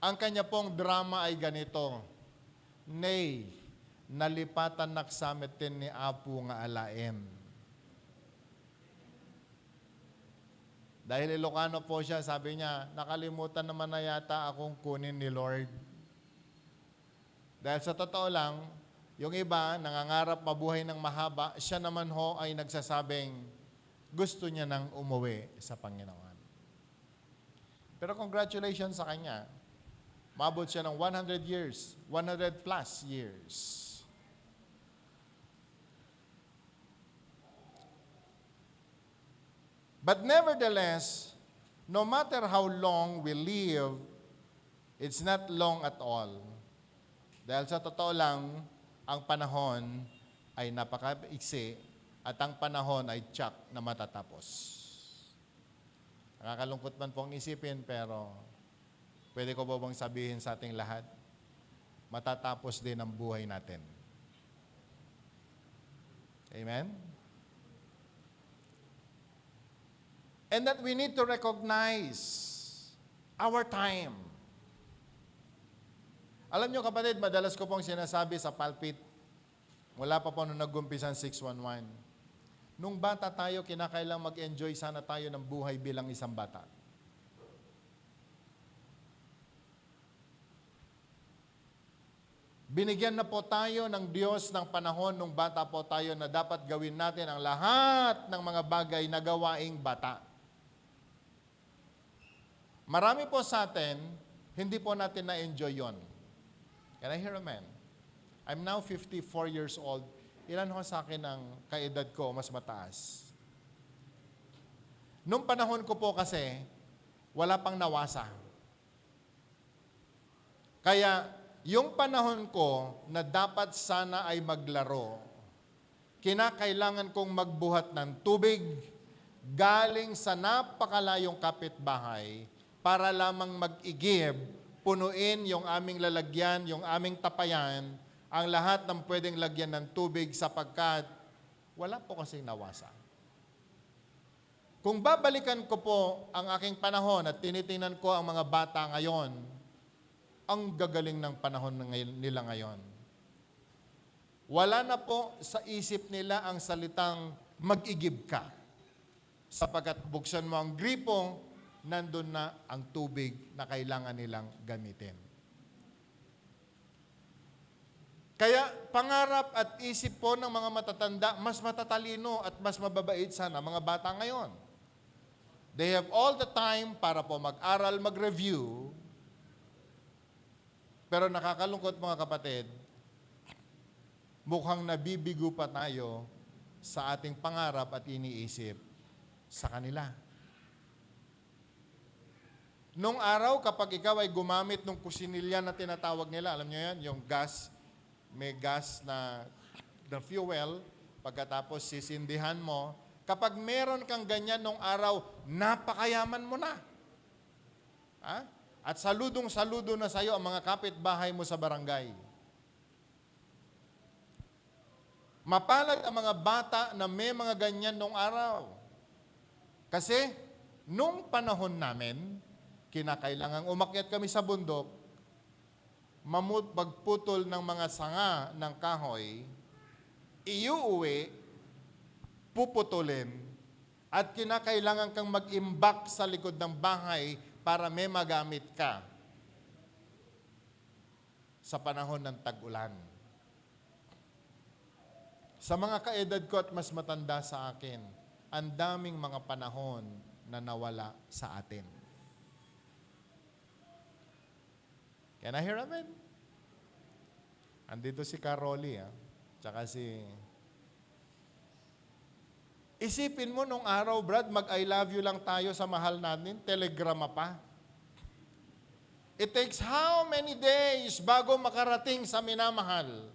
ang kanya pong drama ay ganito. Nay, nalipatan naksamitin ni Apo nga alaem. Dahil Ilocano po siya, sabi niya, nakalimutan naman na yata akong kunin ni Lord. Dahil sa totoo lang, yung iba, nangangarap mabuhay ng mahaba, siya naman ho ay nagsasabing gusto niya nang umuwi sa Panginoon. Pero congratulations sa kanya. Maabot siya ng 100 years, 100 plus years. But nevertheless, no matter how long we live, it's not long at all. Dahil sa totoo lang, ang panahon ay napakaiksi at ang panahon ay tsak na matatapos. Nakakalungkot man pong isipin, pero pwede ko ba bang sabihin sa ating lahat, matatapos din ang buhay natin. Amen? And that we need to recognize our time. Alam nyo kapatid, madalas ko pong sinasabi sa pulpit, wala pa po nung nag-umpisan 611. Nung bata tayo, kinakailang mag-enjoy sana tayo ng buhay bilang isang bata. Binigyan na po tayo ng Diyos ng panahon nung bata po tayo na dapat gawin natin ang lahat ng mga bagay na gawaing bata. Marami po sa atin, hindi po natin na-enjoy yon. Can I hear amen? I'm now 54 years old. Ilan ho sa akin ang kaedad ko mas mataas? Nung panahon ko po kasi, wala pang nawasa. Kaya, yung panahon ko na dapat sana ay maglaro, kinakailangan kong magbuhat ng tubig galing sa napakalayong kapitbahay para lamang mag-igib, punuin yung aming lalagyan, yung aming tapayan, ang lahat ng pwedeng lagyan ng tubig sapagkat wala po kasing nawasa. Kung babalikan ko po ang aking panahon at tinitingnan ko ang mga bata ngayon, ang gagaling ng panahon nila ngayon. Wala na po sa isip nila ang salitang mag-igib ka. Sapagkat buksan mo ang gripo, nandun na ang tubig na kailangan nilang gamitin. Kaya pangarap at isip po ng mga matatanda, mas matatalino at mas mababait sana mga bata ngayon. They have all the time para po mag-aral, mag-review. Pero nakakalungkot mga kapatid, mukhang nabibigo pa tayo sa ating pangarap at iniisip sa kanila. Nung araw, kapag ikaw ay gumamit ng kusinilya na tinatawag nila, alam nyo yan, yung gas, may gas na fuel, pagkatapos sisindihan mo, kapag meron kang ganyan nung araw, napakayaman mo na. Ha? At saludong-saludo na sa'yo ang mga kapitbahay mo sa barangay. Mapalad ang mga bata na may mga ganyan nung araw. Kasi, nung panahon namin, kinakailangang umakyat kami sa bundok, pagputol ng mga sanga ng kahoy, iuuwi, puputulin, at kinakailangan kang mag-imbak sa likod ng bahay para may magamit ka sa panahon ng tag-ulan. Sa mga kaedad ko at mas matanda sa akin, ang daming mga panahon na nawala sa atin. Can I hear amen? Andito si Caroli, tsaka si... Isipin mo nung araw, Brad, mag-I love you lang tayo sa mahal natin, telegrama pa. It takes how many days bago makarating sa minamahal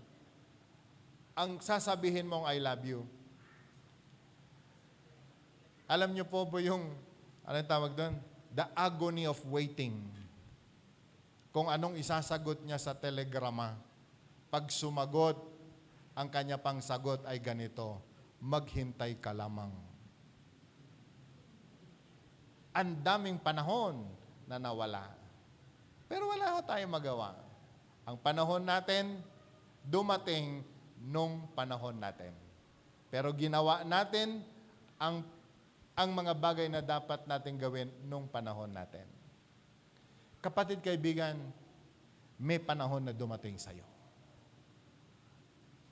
ang sasabihin mong I love you? Alam niyo po ba yung, anong tawag doon? The agony of waiting. Kung anong isasagot niya sa telegrama. Pag sumagot, ang kanya pang sagot ay ganito, maghintay ka lamang. Ang daming panahon na nawala. Pero wala ho tayong magawa. Ang panahon natin, dumating nung panahon natin. Pero ginawa natin ang mga bagay na dapat natin gawin nung panahon natin. Kapatid, kaibigan, may panahon na dumating sa'yo.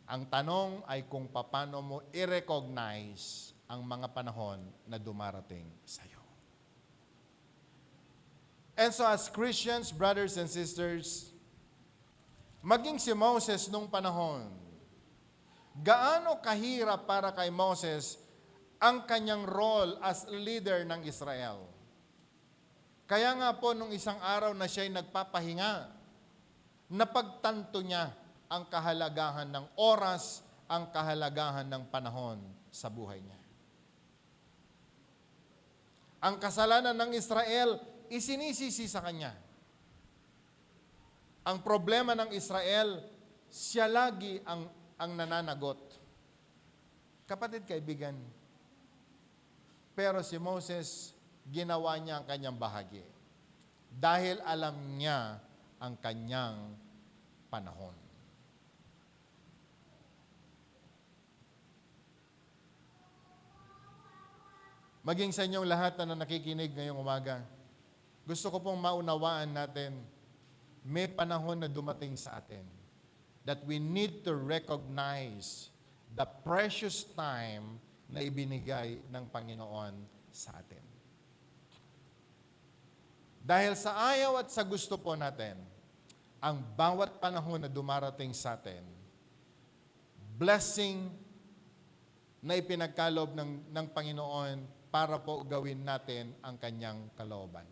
Ang tanong ay kung paano mo i-recognize ang mga panahon na dumarating sa'yo. And so as Christians, brothers and sisters, maging si Moses nung panahon, gaano kahirap para kay Moses ang kanyang role as leader ng Israel. Kaya nga po nung isang araw na siya'y nagpapahinga, napagtanto niya ang kahalagahan ng oras, ang kahalagahan ng panahon sa buhay niya. Ang kasalanan ng Israel, isinisisi sa kanya. Ang problema ng Israel, siya lagi ang nananagot. Kapatid, kaibigan, pero si Moses, ginawa niya ang kanyang bahagi. Dahil alam niya ang kanyang panahon. Maging sa inyong lahat na nakikinig ngayong umaga, gusto ko pong maunawaan natin, may panahon na dumating sa atin that we need to recognize the precious time na ibinigay ng Panginoon sa atin. Dahil sa ayaw at sa gusto po natin, ang bawat panahon na dumarating sa atin, blessing na ipinagkaloob ng Panginoon para po gawin natin ang kanyang kalooban.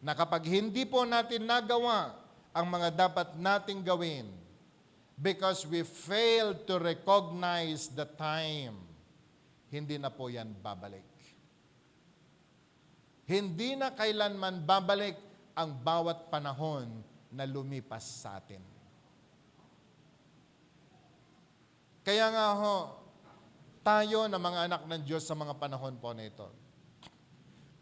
Na kapag hindi po natin nagawa ang mga dapat nating gawin because we failed to recognize the time, hindi na po yan babalik. Hindi na kailanman babalik ang bawat panahon na lumipas sa atin. Kaya nga ho, tayo na mga anak ng Diyos sa mga panahon po na ito,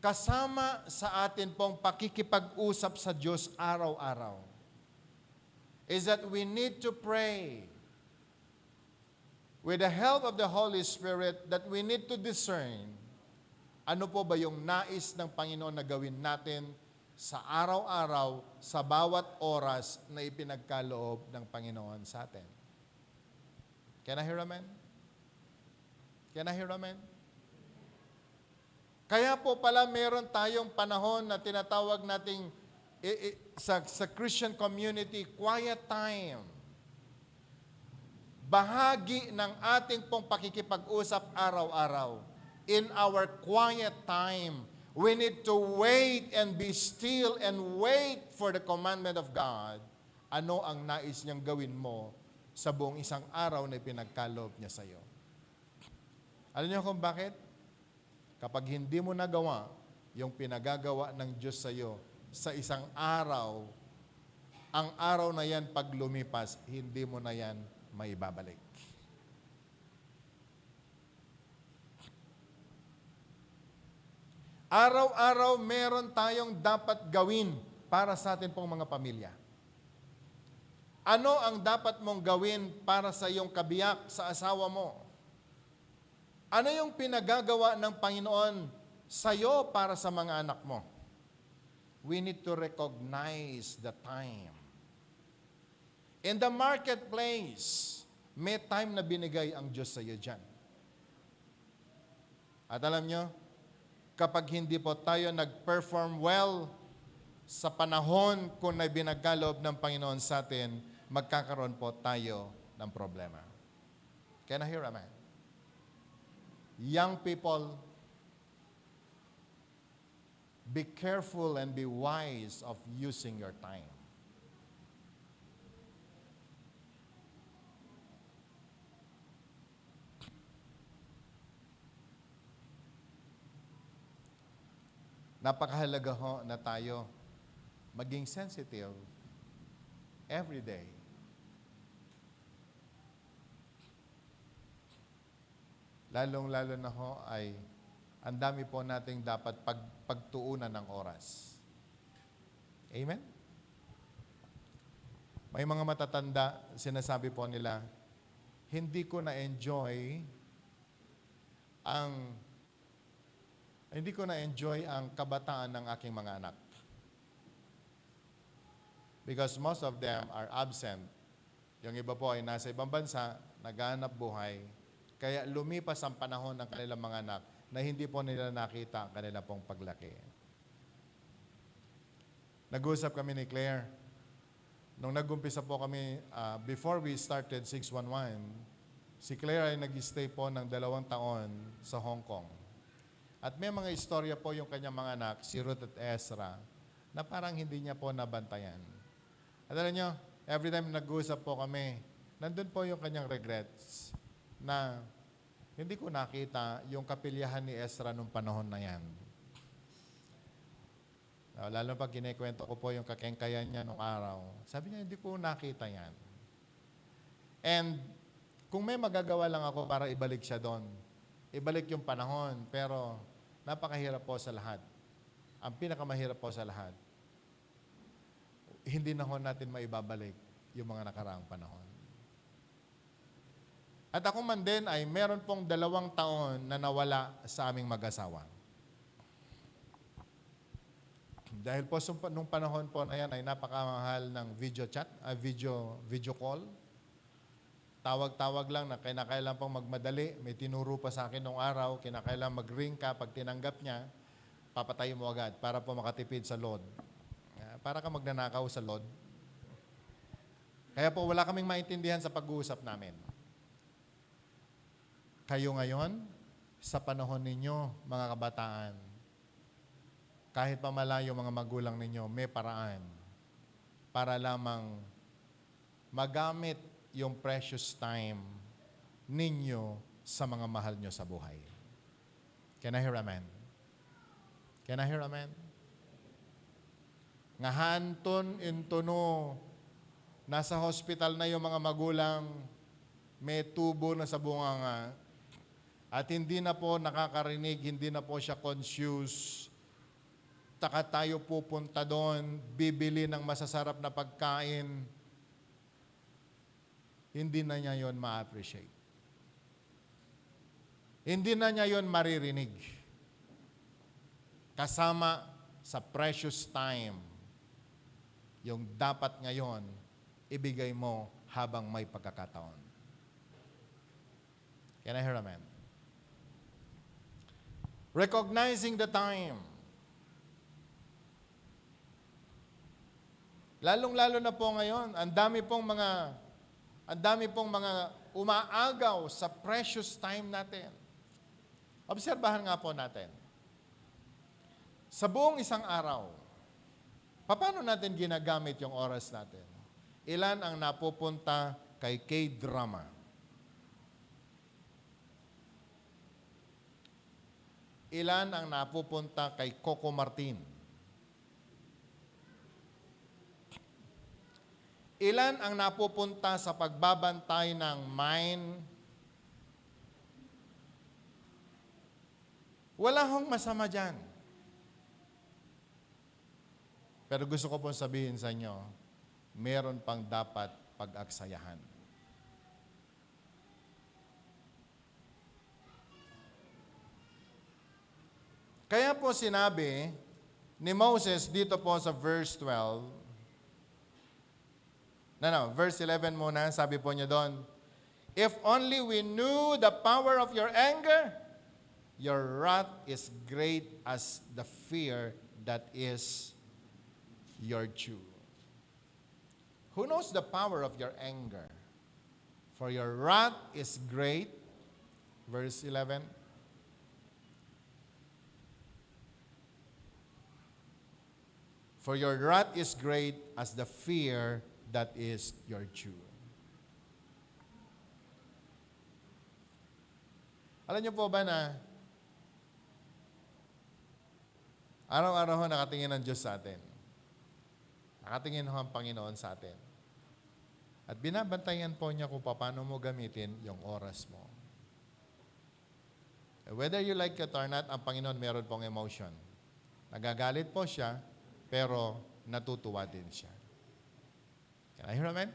kasama sa atin pong pakikipag-usap sa Diyos araw-araw, is that we need to pray with the help of the Holy Spirit that we need to discern ano po ba yung nais ng Panginoon na gawin natin sa araw-araw, sa bawat oras na ipinagkaloob ng Panginoon sa atin. Can I hear amen? Can I hear amen? Kaya po pala meron tayong panahon na tinatawag nating sa Christian community, quiet time. bahagi ng ating pong pakikipag-usap araw-araw. In our quiet time, we need to wait and be still and wait for the commandment of God. Ano ang nais niyang gawin mo sa buong isang araw na pinagkaloob niya sa iyo? Alam niyo kung bakit? Kapag hindi mo nagawa yung pinagagawa ng Diyos sa iyo sa isang araw, ang araw na yan pag lumipas, hindi mo na yan maibabalik. Araw-araw meron tayong dapat gawin para sa atin pong mga pamilya. Ano ang dapat mong gawin para sa iyong kabiyak, sa asawa mo? Ano yung pinagagawa ng Panginoon sa iyo para sa mga anak mo? We need to recognize the time. In the marketplace, may time na binigay ang Diyos sa iyo dyan. At alam nyo, kapag hindi po tayo nag-perform well sa panahon kung na binagkaloob ng Panginoon sa atin, magkakaroon po tayo ng problema. Can I hear a man? Young people, be careful and be wise of using your time. Napakahalaga ho na tayo maging sensitive every day. Lalong-lalo na ho ay ang dami po nating dapat pagtuunan ng oras. Amen? May mga matatanda, sinasabi po nila, hindi ko na-enjoy ang kabataan ng aking mga anak. Because most of them are absent. Yung iba po ay nasa ibang bansa, naghahanap buhay, kaya lumipas ang panahon ng kanilang mga anak na hindi po nila nakita ang kanila pong paglaki. Nag-usap kami ni Claire. Nung nag-umpisa po kami, before we started 611, si Claire ay nag-stay po ng 2 taon sa Hong Kong. At may mga istorya po yung kanyang mga anak, si Ruth at Ezra, na parang hindi niya po nabantayan. At alam nyo, every time nag-uusap po kami, nandun po yung kanyang regrets na hindi ko nakita yung kapilyahan ni Ezra nung panahon na yan. Lalo pag kinikwento ko po yung kakengkayan niya nung araw, sabi niya, hindi ko nakita yan. And kung may magagawa lang ako para ibalik siya doon, ibalik yung panahon, pero napakahirap po sa lahat. Ang pinakamahirap po sa lahat, hindi na ho natin maibabalik yung mga nakaraang panahon. At ako man din ay meron pong 2 taon na nawala sa aming mag-asawa. Dahil po nung panahon po na yan ay napakamahal ng video chat, video call. Tawag-tawag lang na kinakailan pang magmadali. May tinuro pa sa akin nung araw, kinakailan mag-ring ka. Pag tinanggap niya, papatayin mo agad para po makatipid sa load. Para ka magnanakaw sa load. Kaya po wala kaming maintindihan sa pag-uusap namin. Kayo ngayon, sa panahon ninyo, mga kabataan, kahit pa malayo mga magulang ninyo, may paraan para lamang magamit yung precious time ninyo sa mga mahal nyo sa buhay. Can I hear amen? Can I hear amen? Ngahanton intuno, nasa hospital na yung mga magulang, may tubo na sa bunganga, at hindi na po nakakarinig, hindi na po siya conscious. Taka tayo pupunta doon, bibili ng masasarap na pagkain, hindi na niya yon ma-appreciate. Hindi na niya yon maririnig. Kasama sa precious time, yung dapat ngayon, ibigay mo habang may pagkakataon. Can I hear amen? Recognizing the time. Lalong-lalo na po ngayon, ang dami pong mga umaagaw sa precious time natin. Obserbahan nga po natin. Sa buong isang araw, paano natin ginagamit yung oras natin? Ilan ang napupunta kay K-drama? Ilan ang napupunta kay Coco Martin? Ilan ang napupunta sa pagbabantay ng mine? Wala hong masama dyan. Pero gusto ko pong sabihin sa inyo, meron pang dapat pag-aksayahan. Kaya po sinabi ni Moses dito po sa verse 12, verse 11 muna, sabi po niya doon, if only we knew the power of your anger, your wrath is great as the fear that is your due. Who knows the power of your anger? For your wrath is great, verse 11. For your wrath is great as the fear that is your due. Alam niyo po ba na araw-araw ho nakatingin ang Diyos sa atin. Nakatingin ho ang Panginoon sa atin. At binabantayan po niya kung paano mo gamitin yung oras mo. Whether you like it or not, ang Panginoon meron pong emotion. Nagagalit po siya, pero natutuwa din siya. Can I hear amen?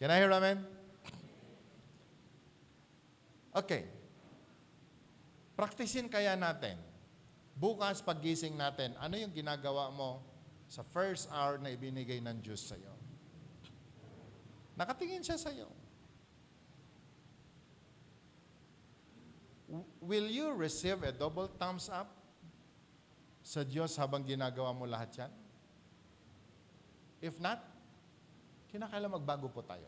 Can I hear amen? Okay. Praktisin kaya natin. Bukas paggising natin, ano yung ginagawa mo sa first hour na ibinigay ng Diyos sa iyo? Nakatingin siya sa iyo. Will you receive a double thumbs up sa Diyos habang ginagawa mo lahat yan? If not, kinakailangan magbago po tayo.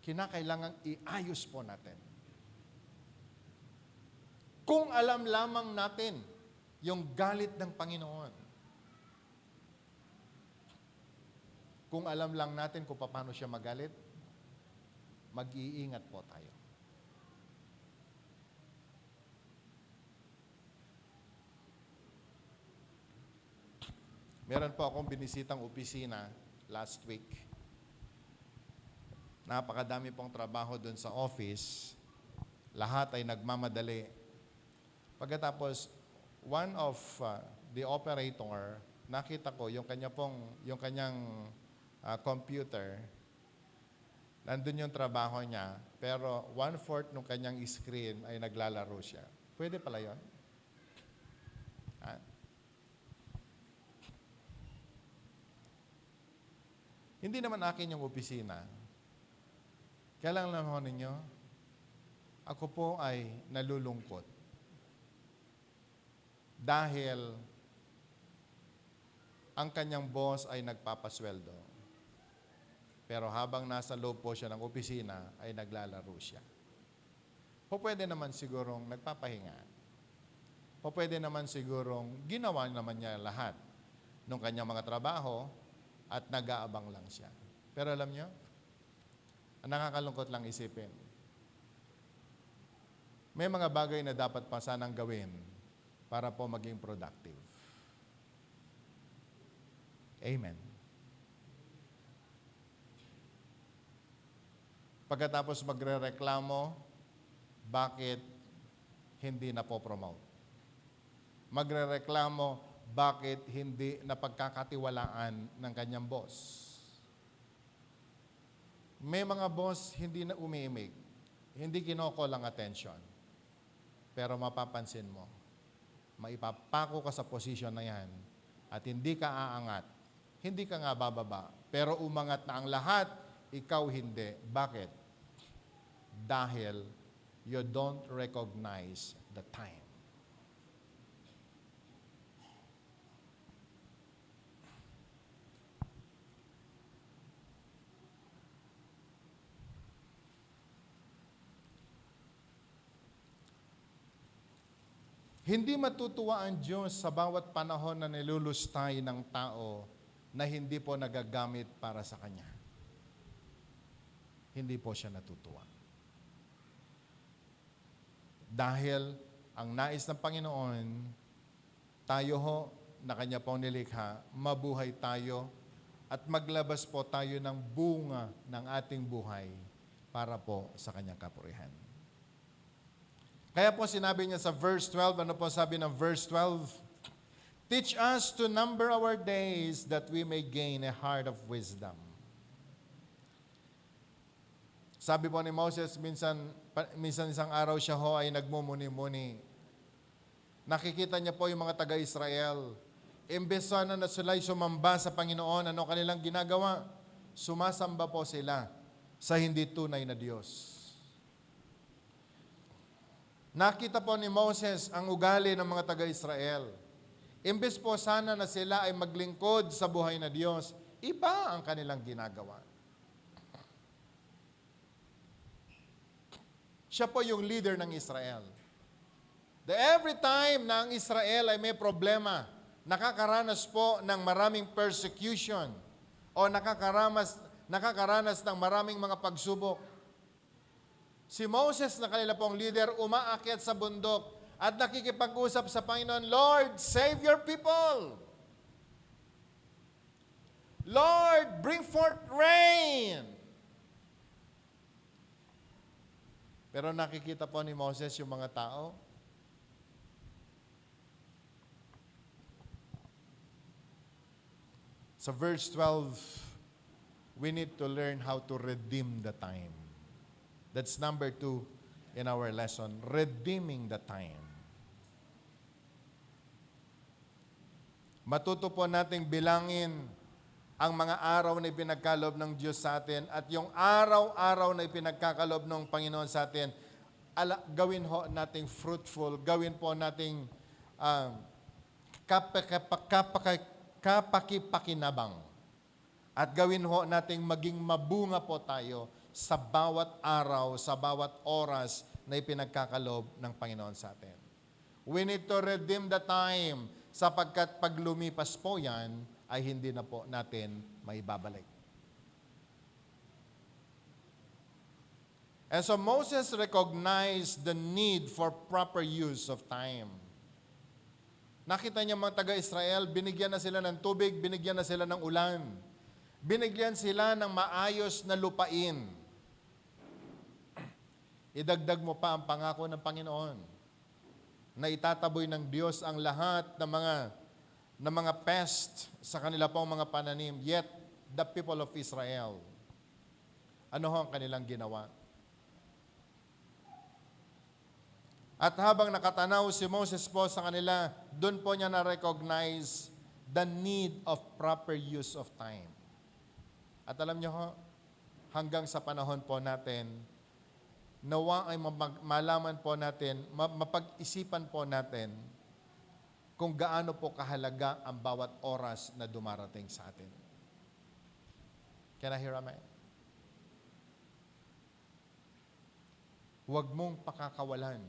Kinakailangan iayos po natin. Kung alam lamang natin yung galit ng Panginoon, kung alam lang natin kung paano siya magalit, mag-iingat po tayo. Meron po akong binisitang opisina last week. Napakadami pong trabaho doon sa office. Lahat ay nagmamadali. Pagkatapos, one of the operator, nakita ko yung kanyang computer, nandun yung trabaho niya, pero 1/4 ng kanyang screen ay naglalaro siya. Pwede pala yun? Hindi naman akin yung opisina. Kailangan lang ho ninyo, ako po ay nalulungkot. Dahil ang kanyang boss ay nagpapasweldo. Pero habang nasa loob po siya ng opisina, ay naglalaro siya. O pwede naman sigurong nagpapahinga. O pwede naman sigurong ginawa naman niya lahat ng kanyang mga trabaho at nag-aabang lang siya. Pero alam niyo, ang nakakalungkot lang isipin, may mga bagay na dapat pa sanang gawin para po maging productive. Amen. Pagkatapos magre-reklamo, bakit hindi na po promote? Magre-reklamo, bakit hindi napagkakatiwalaan ng kanyang boss? May mga boss hindi na umiimig, hindi kinokol ang attention. Pero mapapansin mo, maipapako ka sa posisyon na yan at hindi ka aangat, hindi ka nga bababa, pero umangat na ang lahat, ikaw hindi. Bakit? Dahil you don't recognize the time. Hindi matutuwa ang Diyos sa bawat panahon na nilulustay ng tao na hindi po nagagamit para sa Kanya. Hindi po siya natutuwa. Dahil ang nais ng Panginoon, tayo ho, na Kanya pong nilikha, mabuhay tayo at maglabas po tayo ng bunga ng ating buhay para po sa Kanyang kapurihan. Kaya po sinabi niya sa verse 12, ano po sabi ng verse 12? Teach us to number our days that we may gain a heart of wisdom. Sabi po ni Moses, minsan isang araw siya ho ay nagmumuni-muni. Nakikita niya po yung mga taga-Israel. Imbes sana na sila'y sumamba sa Panginoon, ano kanilang ginagawa? Sumasamba po sila sa hindi tunay na Diyos. Nakita po ni Moses ang ugali ng mga taga-Israel. Imbes po sana na sila ay maglingkod sa buhay na Diyos, iba ang kanilang ginagawa. Siya po yung leader ng Israel. Every time na ang Israel ay may problema, nakakaranas po ng maraming persecution o nakakaranas ng maraming mga pagsubok, si Moses na kanila pong leader, umaakyat sa bundok at nakikipag-usap sa Panginoon, Lord, save your people. Lord, bring forth rain. Pero nakikita po ni Moses yung mga tao. Sa verse 12, we need to learn how to redeem the time. That's number 2 in our lesson, redeeming the time. Matuto po nating bilangin ang mga araw na ipinagkaloob ng Diyos sa atin at yung araw-araw na ipinagkakaloob ng Panginoon sa atin, gawin ho nating fruitful, gawin po nating kapakipakinabang at gawin ho nating maging mabunga po tayo sa bawat araw, sa bawat oras na ipinagkakaloob ng Panginoon sa atin. We need to redeem the time sapagkat pag lumipas po yan, ay hindi na po natin maibabalik. And so Moses recognized the need for proper use of time. Nakita niya mga taga-Israel, binigyan na sila ng tubig, binigyan na sila ng ulan. Binigyan sila ng maayos na lupain. Idagdag mo pa ang pangako ng Panginoon na itataboy ng Diyos ang lahat ng mga pest sa kanila pong mga pananim. Yet, the people of Israel, ano ho ang kanilang ginawa? At habang nakatanaw si Moses po sa kanila, doon po niya na-recognize the need of proper use of time. At alam niyo ho, hanggang sa panahon po natin, nawa ay malaman po natin, mapag-isipan po natin kung gaano po kahalaga ang bawat oras na dumarating sa atin. Can I hear amen? Huwag mong pakakawalan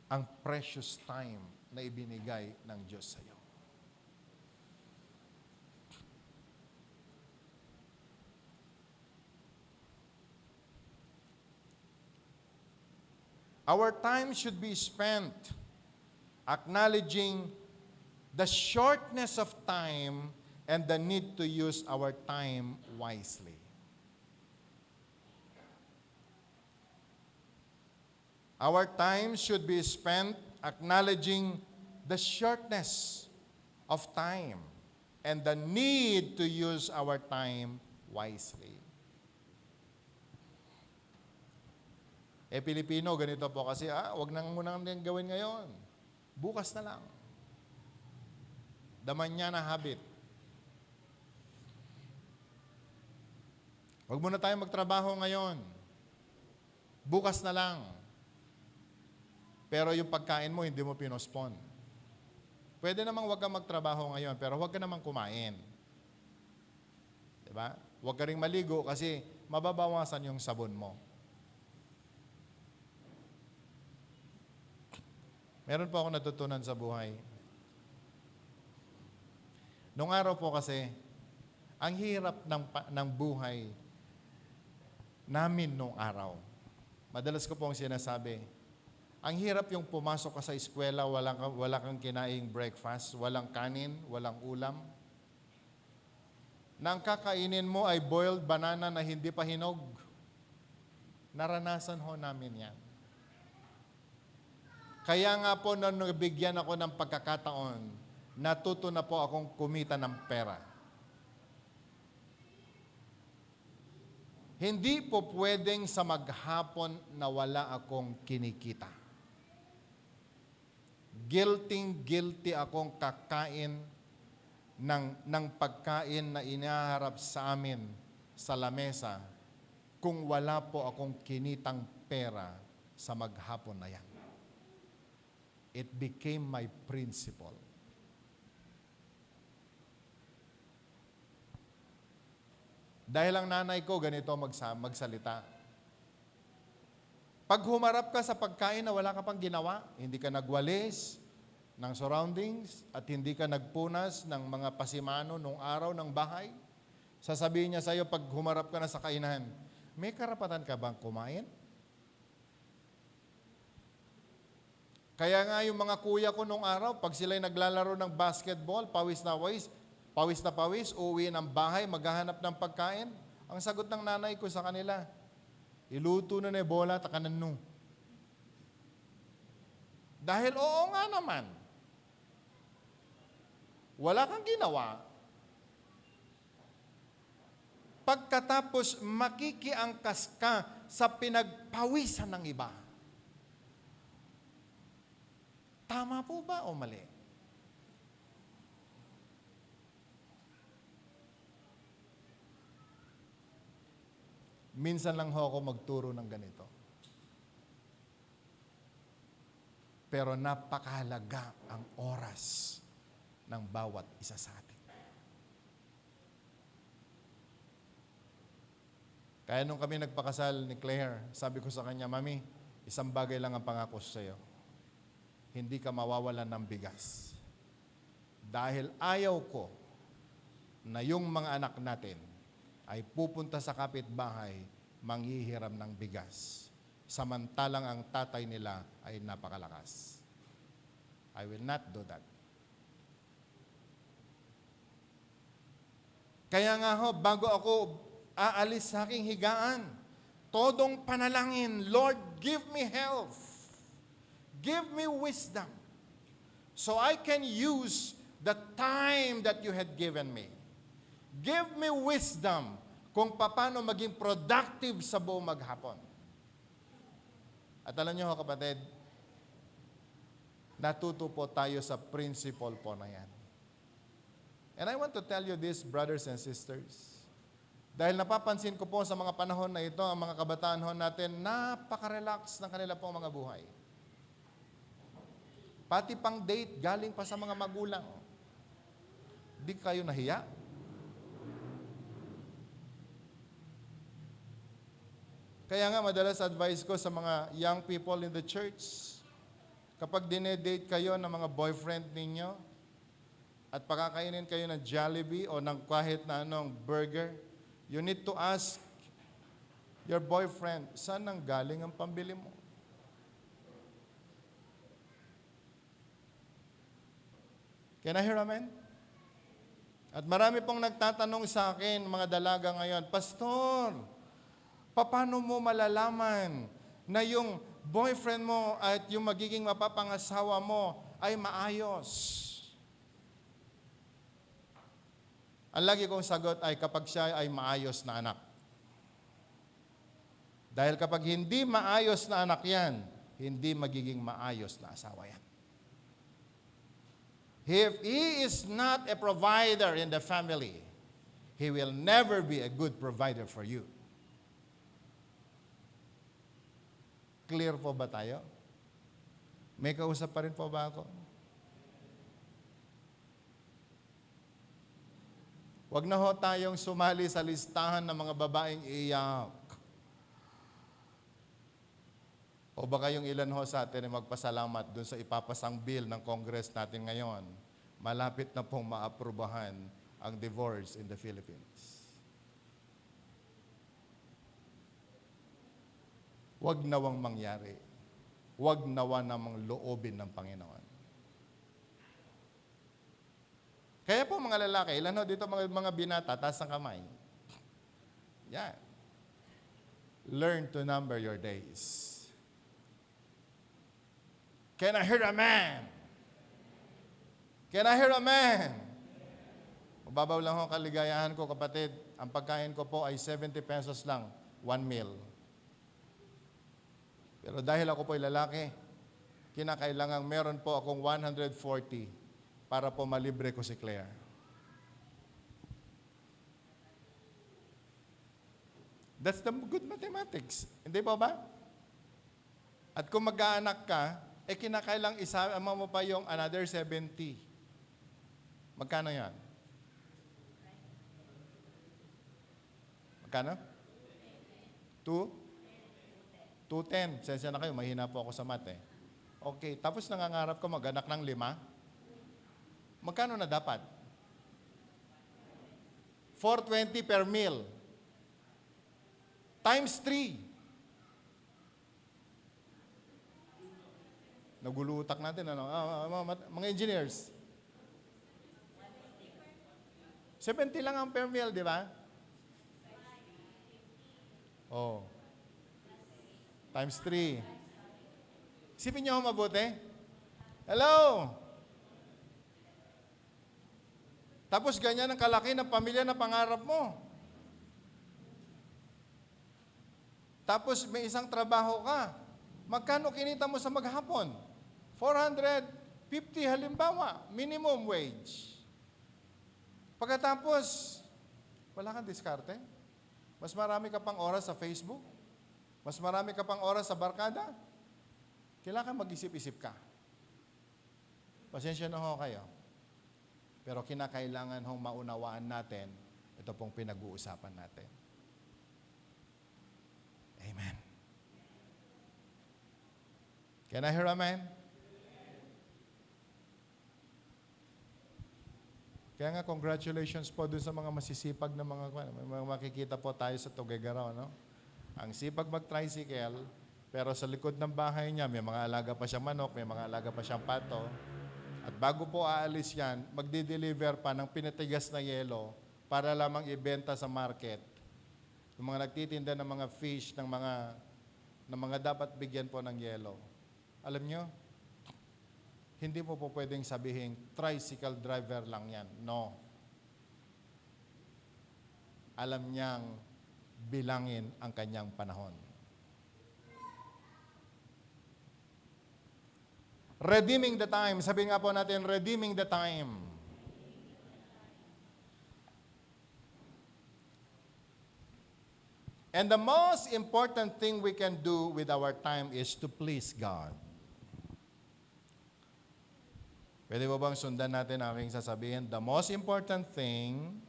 ang precious time na ibinigay ng Diyos sa iyo. Our time should be spent acknowledging the shortness of time and the need to use our time wisely. Our time should be spent acknowledging the shortness of time and the need to use our time wisely. Pilipino, ganito po kasi, wag nang muna din gawin ngayon. Bukas na lang. Daman niya na habit. Huwag muna tayo magtrabaho ngayon. Bukas na lang. Pero yung pagkain mo, hindi mo pinospon. Pwede namang huwag kang magtrabaho ngayon, pero huwag ka namang kumain. Diba? Huwag ka rin maligo kasi mababawasan yung sabon mo. Meron po ako natutunan sa buhay. Nung araw po kasi, ang hirap ng buhay namin nung araw. Madalas ko pong sinasabi, ang hirap yung pumasok ka sa eskwela, wala kang kinaing breakfast, walang kanin, walang ulam. Na ang kakainin mo ay boiled banana na hindi pa hinog. Naranasan ho namin yan. Kaya nga po nung nabigyan ako ng pagkakataon, natuto na po akong kumita ng pera. Hindi po pwedeng sa maghapon na wala akong kinikita. Guilty akong kakain ng pagkain na inaharap sa amin sa lamesa kung wala po akong kinitang pera sa maghapon na yan. It became my principle. Dahil ang nanay ko ganito magsalita. Pag humarap ka sa pagkain na wala ka pang ginawa, hindi ka nagwalis ng surroundings at hindi ka nagpunas ng mga pasimano nung araw ng bahay, sasabihin niya sa iyo pag humarap ka na sa kainan, may karapatan ka bang kumain? Kaya nga yung mga kuya ko nung araw, pag sila'y naglalaro ng basketball, pawis na pawis, uuwi ng bahay, maghahanap ng pagkain. Ang sagot ng nanay ko sa kanila, iluto na bola, takanan no. Dahil oo nga naman, wala kang ginawa. Pagkatapos makikiangkas ka sa pinagpawisan ng iba. Tama po ba o mali? Minsan lang ho ako magturo ng ganito. Pero napakahalaga ang oras ng bawat isa sa atin. Kaya nung kami nagpakasal ni Claire, sabi ko sa kanya, Mami, isang bagay lang ang pangako sa iyo. Hindi ka mawawalan ng bigas. Dahil ayaw ko na yung mga anak natin ay pupunta sa kapitbahay manghihiram ng bigas. Samantalang ang tatay nila ay napakalakas. I will not do that. Kaya nga ho, bago ako aalis sa aking higaan, todong panalangin, Lord, give me health. Give me wisdom so I can use the time that you had given me. Give me wisdom kung paano maging productive sa buong maghapon. At alam niyo kapatid, natuto po tayo sa principle po na yan. And I want to tell you this, brothers and sisters, dahil napapansin ko po sa mga panahon na ito, ang mga kabataan ho natin, napaka-relax ng kanila pong mga buhay. Pati pang date, galing pa sa mga magulang. Di kayo nahiya? Kaya nga, madalas advice ko sa mga young people in the church, kapag dinedate kayo ng mga boyfriend ninyo, at pakakainin kayo ng Jollibee o ng kahit na anong burger, you need to ask your boyfriend, saan nang galing ang pambili mo? Can I hear amen? At marami pong nagtatanong sa akin, mga dalaga ngayon, Pastor, paano mo malalaman na yung boyfriend mo at yung magiging mapapangasawa mo ay maayos? Ang lagi kong sagot ay kapag siya ay maayos na anak. Dahil kapag hindi maayos na anak yan, hindi magiging maayos na asawa yan. If he is not a provider in the family, he will never be a good provider for you. Clear po ba tayo? May kausap pa rin po ba ako? Huwag na ho tayong sumali sa listahan ng mga babaeng iyak. O baka yung ilan ho sa atin ay magpasalamat dun sa ipapasang bill ng Congress natin ngayon. Malapit na pong maaprubahan ang divorce in the Philippines. Huwag nawang mangyari. Huwag nawa namang loobin ng Panginoon. Kaya po mga lalaki, ilan ho dito mga binata, taas ng kamay. Yan. Learn to number your days. Can I hear a man? Can I hear a man? Mababaw lang ho kaligayahan ko, kapatid. Ang pagkain ko po ay 70 pesos lang, 1 meal. Pero dahil ako po ay lalaki, kinakailangan meron po akong 140 para po malibre ko si Claire. That's the good mathematics. Hindi po ba? At kung mag-aanak ka, kinakailang isama mo pa yung another 70. Magkano yan? Magkano? 210. Sensya na kayo, mahina po ako sa math eh. Okay, tapos nangangarap ko mag-anak ng 5. Magkano na dapat? 420 per meal. Times 3. Nagulutak natin, ano? Mga engineers. 70 lang ang per meal, di ba? Oh. Times 3. Isipin niyo mabuti. Hello? Tapos ganyan ang kalaki ng pamilya na pangarap mo. Tapos may isang trabaho ka. Magkano kinita mo sa maghapon? 450 halimbawa, minimum wage. Pagkatapos, wala kang diskarte. Mas marami ka pang oras sa Facebook. Mas marami ka pang oras sa barkada. Kailangan mag-isip-isip ka. Pasensya na ho kayo. Pero kinakailangan hong maunawaan natin ito pong pinag-uusapan natin. Amen. Can I hear amen? Kaya nga, congratulations po dun sa mga masisipag na mga makikita po tayo sa Tuguegarao, no? Ang sipag mag-tricycle, pero sa likod ng bahay niya, may mga alaga pa siyang manok, may mga alaga pa siyang pato. At bago po aalis yan, magdi-deliver pa ng pinatigas na yelo para lamang ibenta sa market. Yung mga nagtitinda ng mga fish, ng mga dapat bigyan po ng yelo. Alam nyo, hindi mo po pwedeng sabihin, tricycle driver lang yan. No. Alam niyang bilangin ang kanyang panahon. Redeeming the time. Sabi nga po natin, redeeming the time. And the most important thing we can do with our time is to please God. Pwede ba bang sundan natin ang aking sasabihin? The most important thing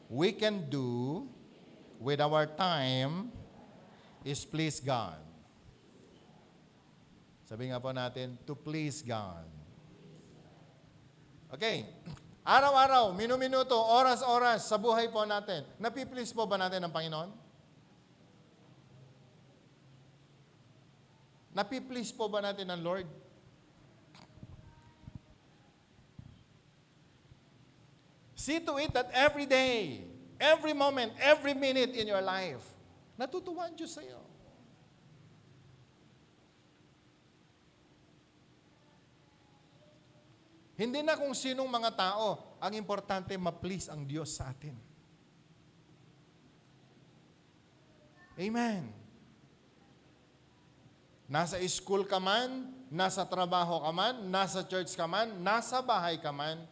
we can do with our time is please God. Sabi nga po natin, to please God. Okay. Araw-araw, minu-minuto, oras-oras sa buhay po natin. Napiplease po ba natin ang Panginoon? Napiplease po ba natin ang Lord? See to it that every day, every moment, every minute in your life, natutuwa ang Diyos sa iyo. Hindi na kung sinong mga tao, ang importante ma-please ang Diyos sa atin. Amen. Nasa school ka man, nasa trabaho ka man, nasa church ka man, nasa bahay ka man,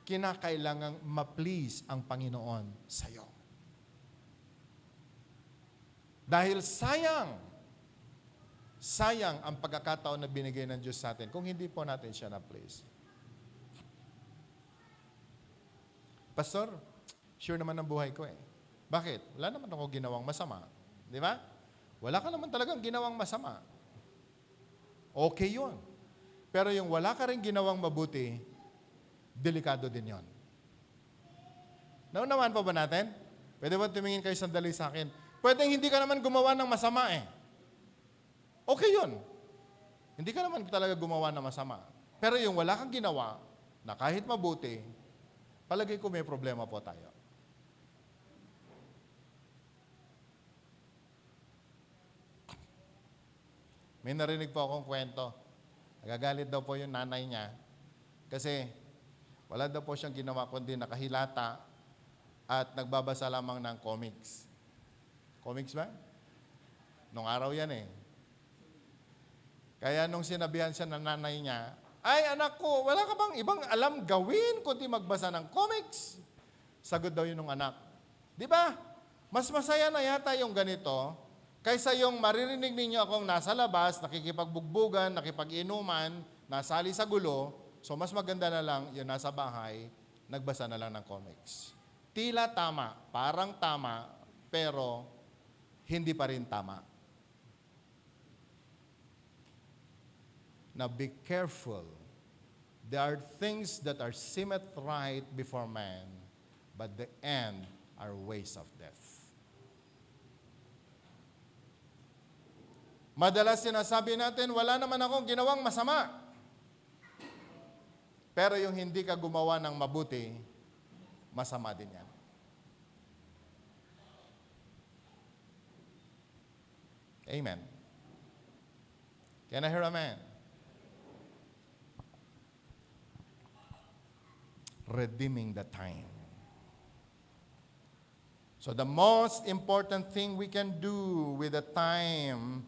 kinakailangang ma-please ang Panginoon sa iyo. Dahil sayang ang pagkakataon na binigay ng Diyos sa atin kung hindi po natin siya na-please. Pastor, sure naman ang buhay ko eh. Bakit? Wala naman ako ginawang masama. Di ba? Wala ka naman talagang ginawang masama. okay yun. Pero yung wala ka rin ginawang mabuti, delikado din yon. Naunawaan pa ba natin? Pwede ba tumingin kayo sandali sa akin? Pwedeng hindi ka naman gumawa ng masama eh. Okay yun. Hindi ka naman talaga gumawa ng masama. Pero yung wala kang ginawa, na kahit mabuti, palagay ko may problema po tayo. May narinig po akong kwento. Nagagalit daw po yung nanay niya kasi wala daw po siyang ginawa kundi nakahilata at nagbabasa lamang ng comics. Comics ba? Nung araw yan eh. Kaya nung sinabihan siya ng nanay niya, ay anak ko, wala ka bang ibang alam gawin kundi magbasa ng comics? Sagot daw yun ng anak. Di ba? Mas masaya na yata yung ganito kaysa yung maririnig ninyo akong nasa labas, nakikipagbugbugan, nakipag-inuman, nasali sa gulo, so mas maganda na lang yung nasa bahay, nagbasa na lang ng comics. Tila tama, parang tama, pero hindi pa rin tama. Now be careful. There are things that are seemeth right before man, but the end are ways of death. Madalas sinasabi natin, wala naman akong ginawang masama. Pero yung hindi ka gumawa ng mabuti, masama din yan. Amen. Can I hear amen? Redeeming the time. So the most important thing we can do with the time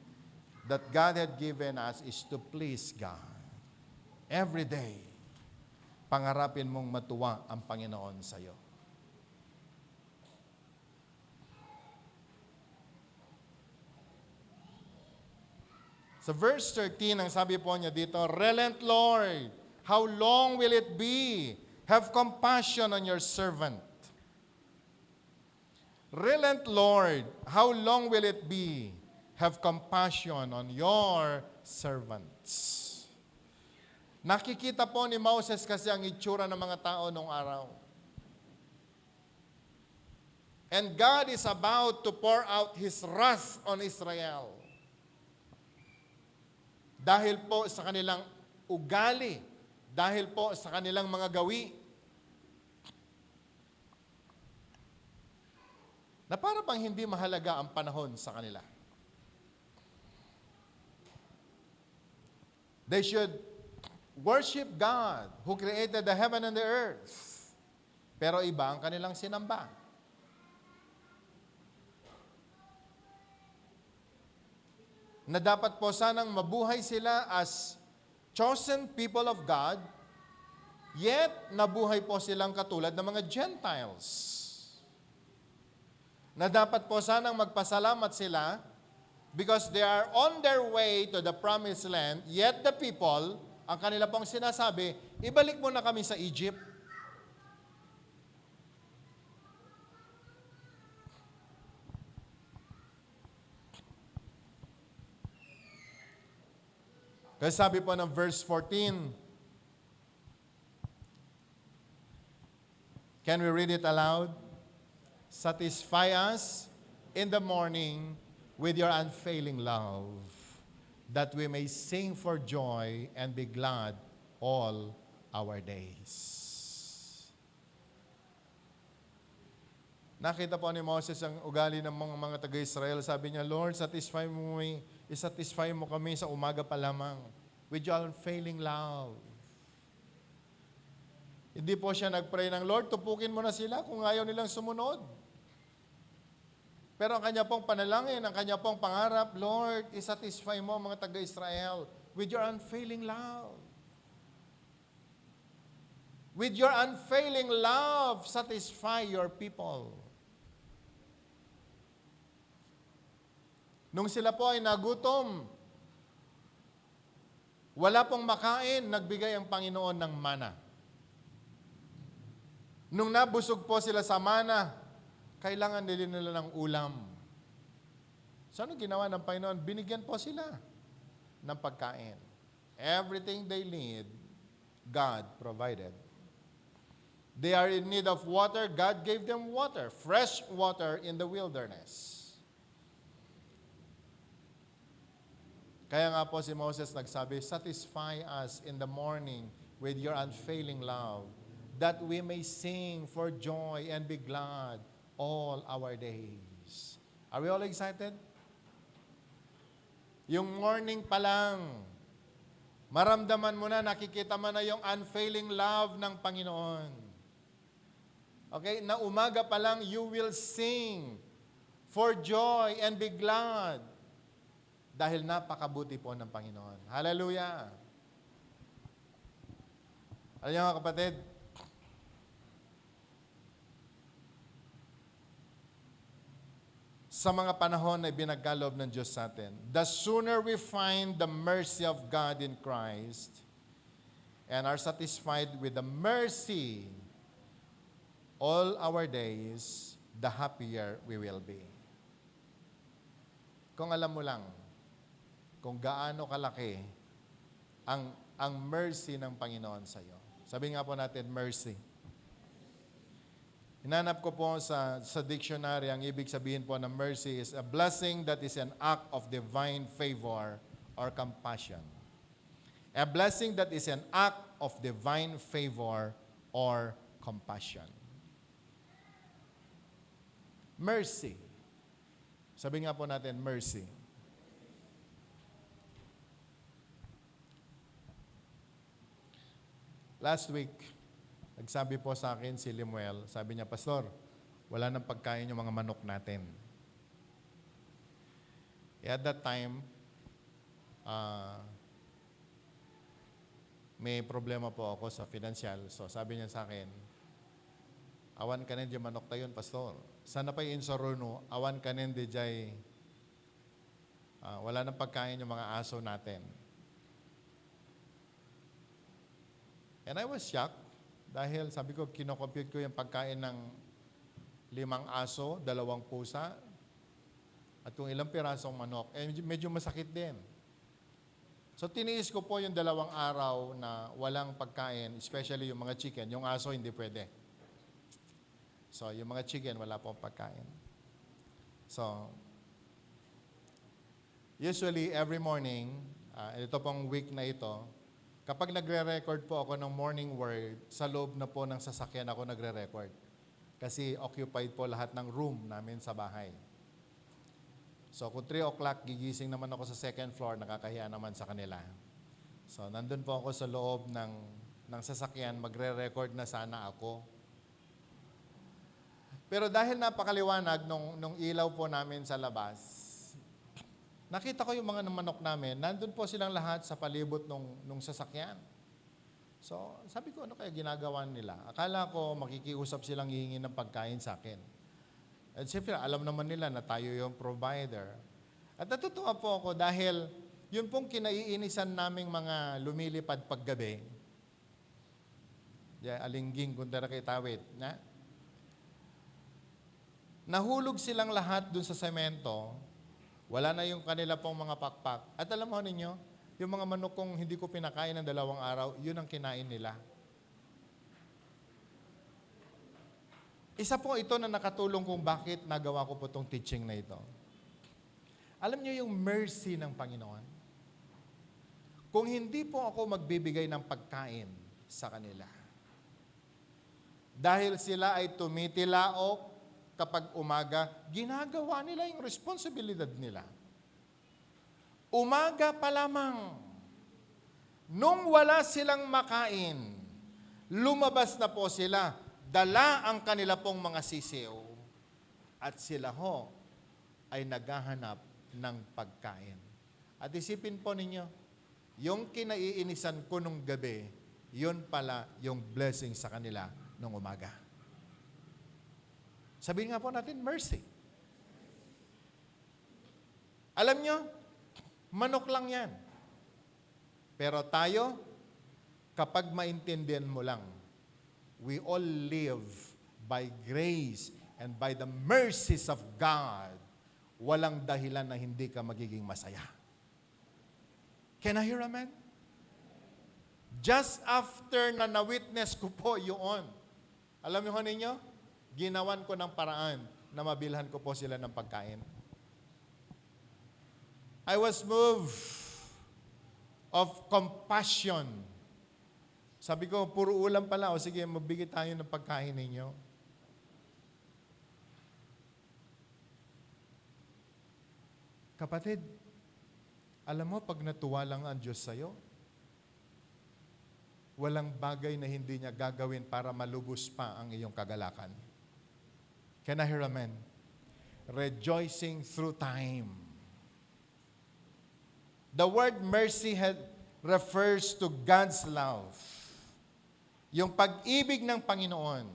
that God had given us is to please God. Every day, pangarapin mong matuwa ang Panginoon sa iyo. Sa verse 13, ang sabi po niya dito, Relent, Lord, how long will it be? Have compassion on your servant. Relent, Lord, how long will it be? Have compassion on your servants. Nakikita po ni Moses kasi ang itsura ng mga tao nung araw. And God is about to pour out His wrath on Israel. Dahil po sa kanilang ugali, dahil po sa kanilang mga gawi, na para bang hindi mahalaga ang panahon sa kanila. They should worship God who created the heaven and the earth. Pero iba ang kanilang sinamba. Na dapat po sanang mabuhay sila as chosen people of God, yet nabuhay po silang katulad ng mga Gentiles. Na dapat po sanang magpasalamat sila because they are on their way to the promised land, yet the people, ang kanila pong sinasabi, ibalik mo na kami sa Egypt. Kasi sabi po ng verse 14, can we read it aloud? Satisfy us in the morning with your unfailing love, that we may sing for joy and be glad all our days. Nakita po ni Moses ang ugali ng mga taga-Israel. Sabi niya, Lord, isatisfy mo kami sa umaga pa lamang with your unfailing love. Hindi po siya nag-pray ng, Lord, tupukin mo na sila kung ayaw nilang sumunod. Pero ang kanya pong panalangin, ang kanya pong pangarap, Lord, isatisfy mo ang mga taga-Israel with your unfailing love. With your unfailing love, satisfy your people. Nung sila po ay nagutom, wala pong makain, nagbigay ang Panginoon ng mana. Nung nabusog po sila sa mana, kailangan nila ng ulam. So ano ginawa ng Panginoon? Binigyan po sila ng pagkain. Everything they need, God provided. They are in need of water, God gave them water, fresh water in the wilderness. Kaya nga po si Moses nagsabi, satisfy us in the morning with your unfailing love, that we may sing for joy and be glad all our days. Are we all excited? Yung morning pa lang, maramdaman mo na, nakikita mo na yung unfailing love ng Panginoon. Okay, na umaga pa lang, you will sing for joy and be glad dahil napakabuti po ng Panginoon. Hallelujah! Alam niyo mga kapatid, sa mga panahon na binagkaloob ng Diyos sa atin, the sooner we find the mercy of God in Christ and are satisfied with the mercy all our days, the happier we will be. Kung alam mo lang, kung gaano kalaki ang mercy ng Panginoon sa iyo. Sabi nga po natin, mercy. Hinanap ko po sa dictionary, ang ibig sabihin po ng mercy is a blessing that is an act of divine favor or compassion. A blessing that is an act of divine favor or compassion. Mercy. Sabi nga po natin, mercy. Last week, nagsabi po sa akin si Limuel, sabi niya, Pastor, wala nang pagkain yung mga manok natin. At that time, may problema po ako sa financial. So sabi niya sa akin, awan kanin di manok tayon, Pastor. Sana pa yung insaruno, awan kanin di jay, wala nang pagkain yung mga aso natin. And I was shocked dahil sabi ko, kinocompute ko yung pagkain ng 5 aso, 2 pusa, at kung ilang pirasong manok, medyo masakit din. So tiniis ko po yung 2 araw na walang pagkain, especially yung mga chicken. Yung aso hindi pwede. So yung mga chicken, wala pong pagkain. So, usually every morning, ito pong week na ito, kapag nagre-record po ako ng morning word, sa loob na po ng sasakyan ako nagre-record. Kasi occupied po lahat ng room namin sa bahay. So kung 3 o'clock, gigising naman ako sa second floor, nakakahiya naman sa kanila. So nandun po ako sa loob ng sasakyan, magre-record na sana ako. Pero dahil napakaliwanag nung ilaw po namin sa labas, nakita ko yung mga manok namin, nandun po silang lahat sa palibot nung sasakyan. So, sabi ko, ano kaya ginagawa nila? Akala ko makikiusap silang hihingi ng pagkain sa akin. At siyempre, alam naman nila na tayo yung provider. At natutuwa po ako dahil yun pong kinaiinisan naming mga lumilipad paggabi. Alingging, kundara kay tawid. Nahulog silang lahat dun sa semento. Wala na yung kanila pong mga pakpak. At alam mo ninyo, yung mga manok kong hindi ko pinakain ng 2 araw, yun ang kinain nila. Isa po ito na nakatulong kung bakit nagawa ko po itong teaching na ito. Alam niyo yung mercy ng Panginoon? Kung hindi po ako magbibigay ng pagkain sa kanila, dahil sila ay tumitilaok kapag umaga, ginagawa nila yung responsibilidad nila. Umaga pa lamang, nung wala silang makain, lumabas na po sila, dala ang kanila pong mga sisiw, at sila ho ay naghahanap ng pagkain. At isipin po ninyo, yung kinaiinisan ko nung gabi, yun pala yung blessing sa kanila nung umaga. Sabihin nga po natin, mercy. Alam nyo, manok lang yan. Pero tayo, kapag maintindihan mo lang, we all live by grace and by the mercies of God. Walang dahilan na hindi ka magiging masaya. Can I hear amen? Just after na na-witness ko po yun, alam niyo ninyo, ginawan ko ng paraan na mabilhan ko po sila ng pagkain. I was moved of compassion. Sabi ko, puro ulam pala. O sige, magbigay tayo ng pagkain ninyo. Kapatid, alam mo, pag natuwa lang ang Diyos sa'yo, walang bagay na hindi niya gagawin para malubos pa ang iyong kagalakan. Can I hear amen? Rejoicing through time. The word mercy refers to God's love. Yung pag-ibig ng Panginoon.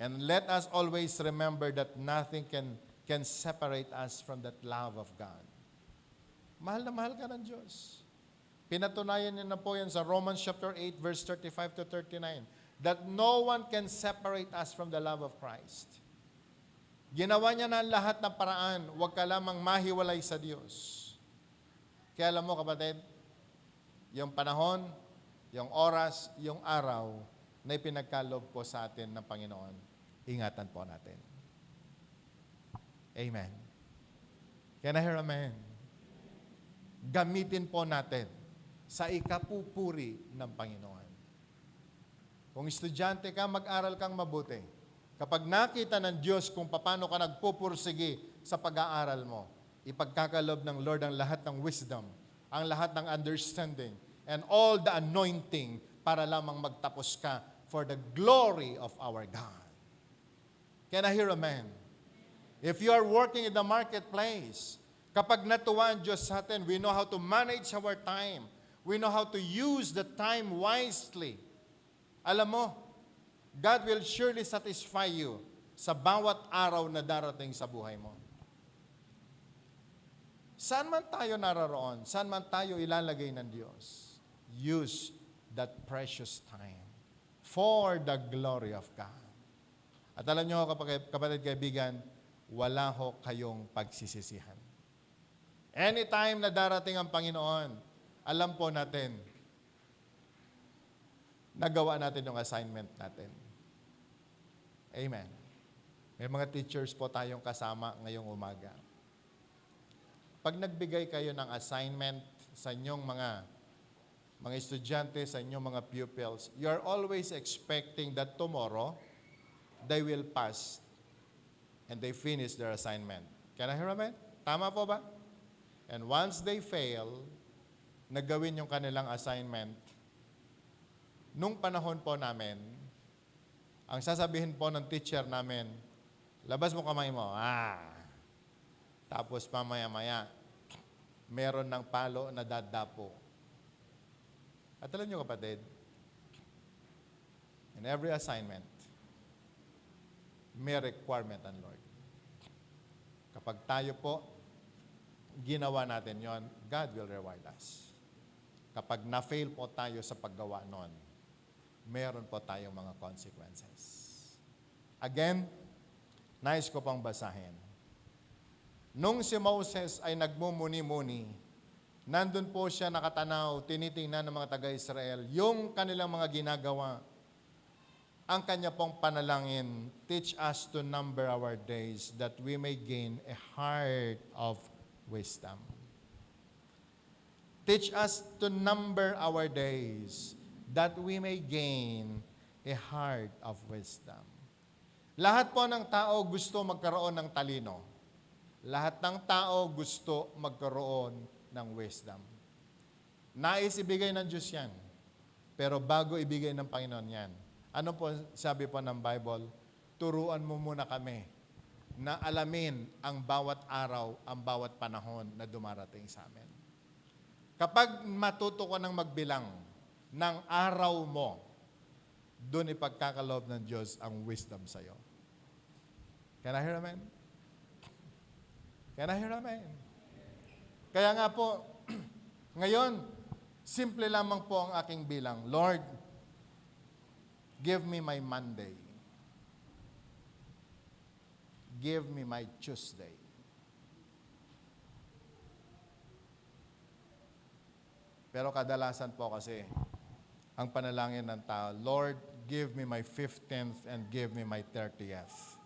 And let us always remember that nothing can separate us from that love of God. Mahal na mahal ka ng Diyos. Pinatunayan niya na po yan sa Romans chapter 8, verse 35 to 39, that no one can separate us from the love of Christ. Ginawa niya na lahat ng paraan, huwag ka lamang mahiwalay sa Diyos. Kaya alam mo kapatid, yung panahon, yung oras, yung araw na ipinagkaloob po sa atin ng Panginoon, ingatan po natin. Amen. Can I hear amen? Gamitin po natin sa ikapupuri ng Panginoon. Kung estudyante ka, mag-aral kang mabuti. Kapag nakita ng Diyos kung paano ka nagpupursige sa pag-aaral mo, ipagkakalob ng Lord ang lahat ng wisdom, ang lahat ng understanding, and all the anointing para lamang magtapos ka for the glory of our God. Can I hear amen? If you are working in the marketplace, kapag natuwa ang Diyos sa atin, we know how to manage our time. We know how to use the time wisely. Alam mo, God will surely satisfy you sa bawat araw na darating sa buhay mo. Saan man tayo naroroon, saan man tayo ilalagay ng Diyos, use that precious time for the glory of God. At alam nyo, kapatid kaibigan, wala ho kayong pagsisisihan. Anytime na darating ang Panginoon, alam po natin, nagawa natin yung assignment natin. Amen. May mga teachers po tayong kasama ngayong umaga. Pag nagbigay kayo ng assignment sa inyong mga estudyante, sa inyong mga pupils, you are always expecting that tomorrow, they will pass and they finish their assignment. Can I hear amen? Tama po ba? And once they fail, nagawin yung kanilang assignment, nung panahon po namin, ang sasabihin po ng teacher namin, labas mo kamay mo. Tapos mamaya-maya, meron ng palo na dadapo. At alam nyo kapatid, in every assignment, may requirement ang Lord. Kapag tayo po, ginawa natin yon, God will reward us. Kapag na-fail po tayo sa paggawa nun, meron po tayong mga consequences. Again, nais ko pang basahin. Nung si Moses ay nagmumuni-muni, nandun po siya nakatanaw, tinitingnan ng mga taga-Israel, yung kanilang mga ginagawa. Ang kanya pong panalangin, teach us to number our days that we may gain a heart of wisdom. Teach us to number our days that we may gain a heart of wisdom. Lahat po ng tao gusto magkaroon ng talino. Lahat ng tao gusto magkaroon ng wisdom. Nais ibigay ng Diyos yan. Pero bago ibigay ng Panginoon yan, ano po sabi po ng Bible? Turuan mo muna kami na alamin ang bawat araw, ang bawat panahon na dumarating sa amin. Kapag matuto ka ng magbilang ng araw mo, doon ipagkakaloob ng Diyos ang wisdom sa iyo. Can I hear amen? Can I hear amen? Kaya nga po, ngayon, simple lamang po ang aking bilang. Lord, give me my Monday. Give me my Tuesday. Pero kadalasan po kasi, ang panalangin ng tao, Lord, give me my 15th and give me my 30th.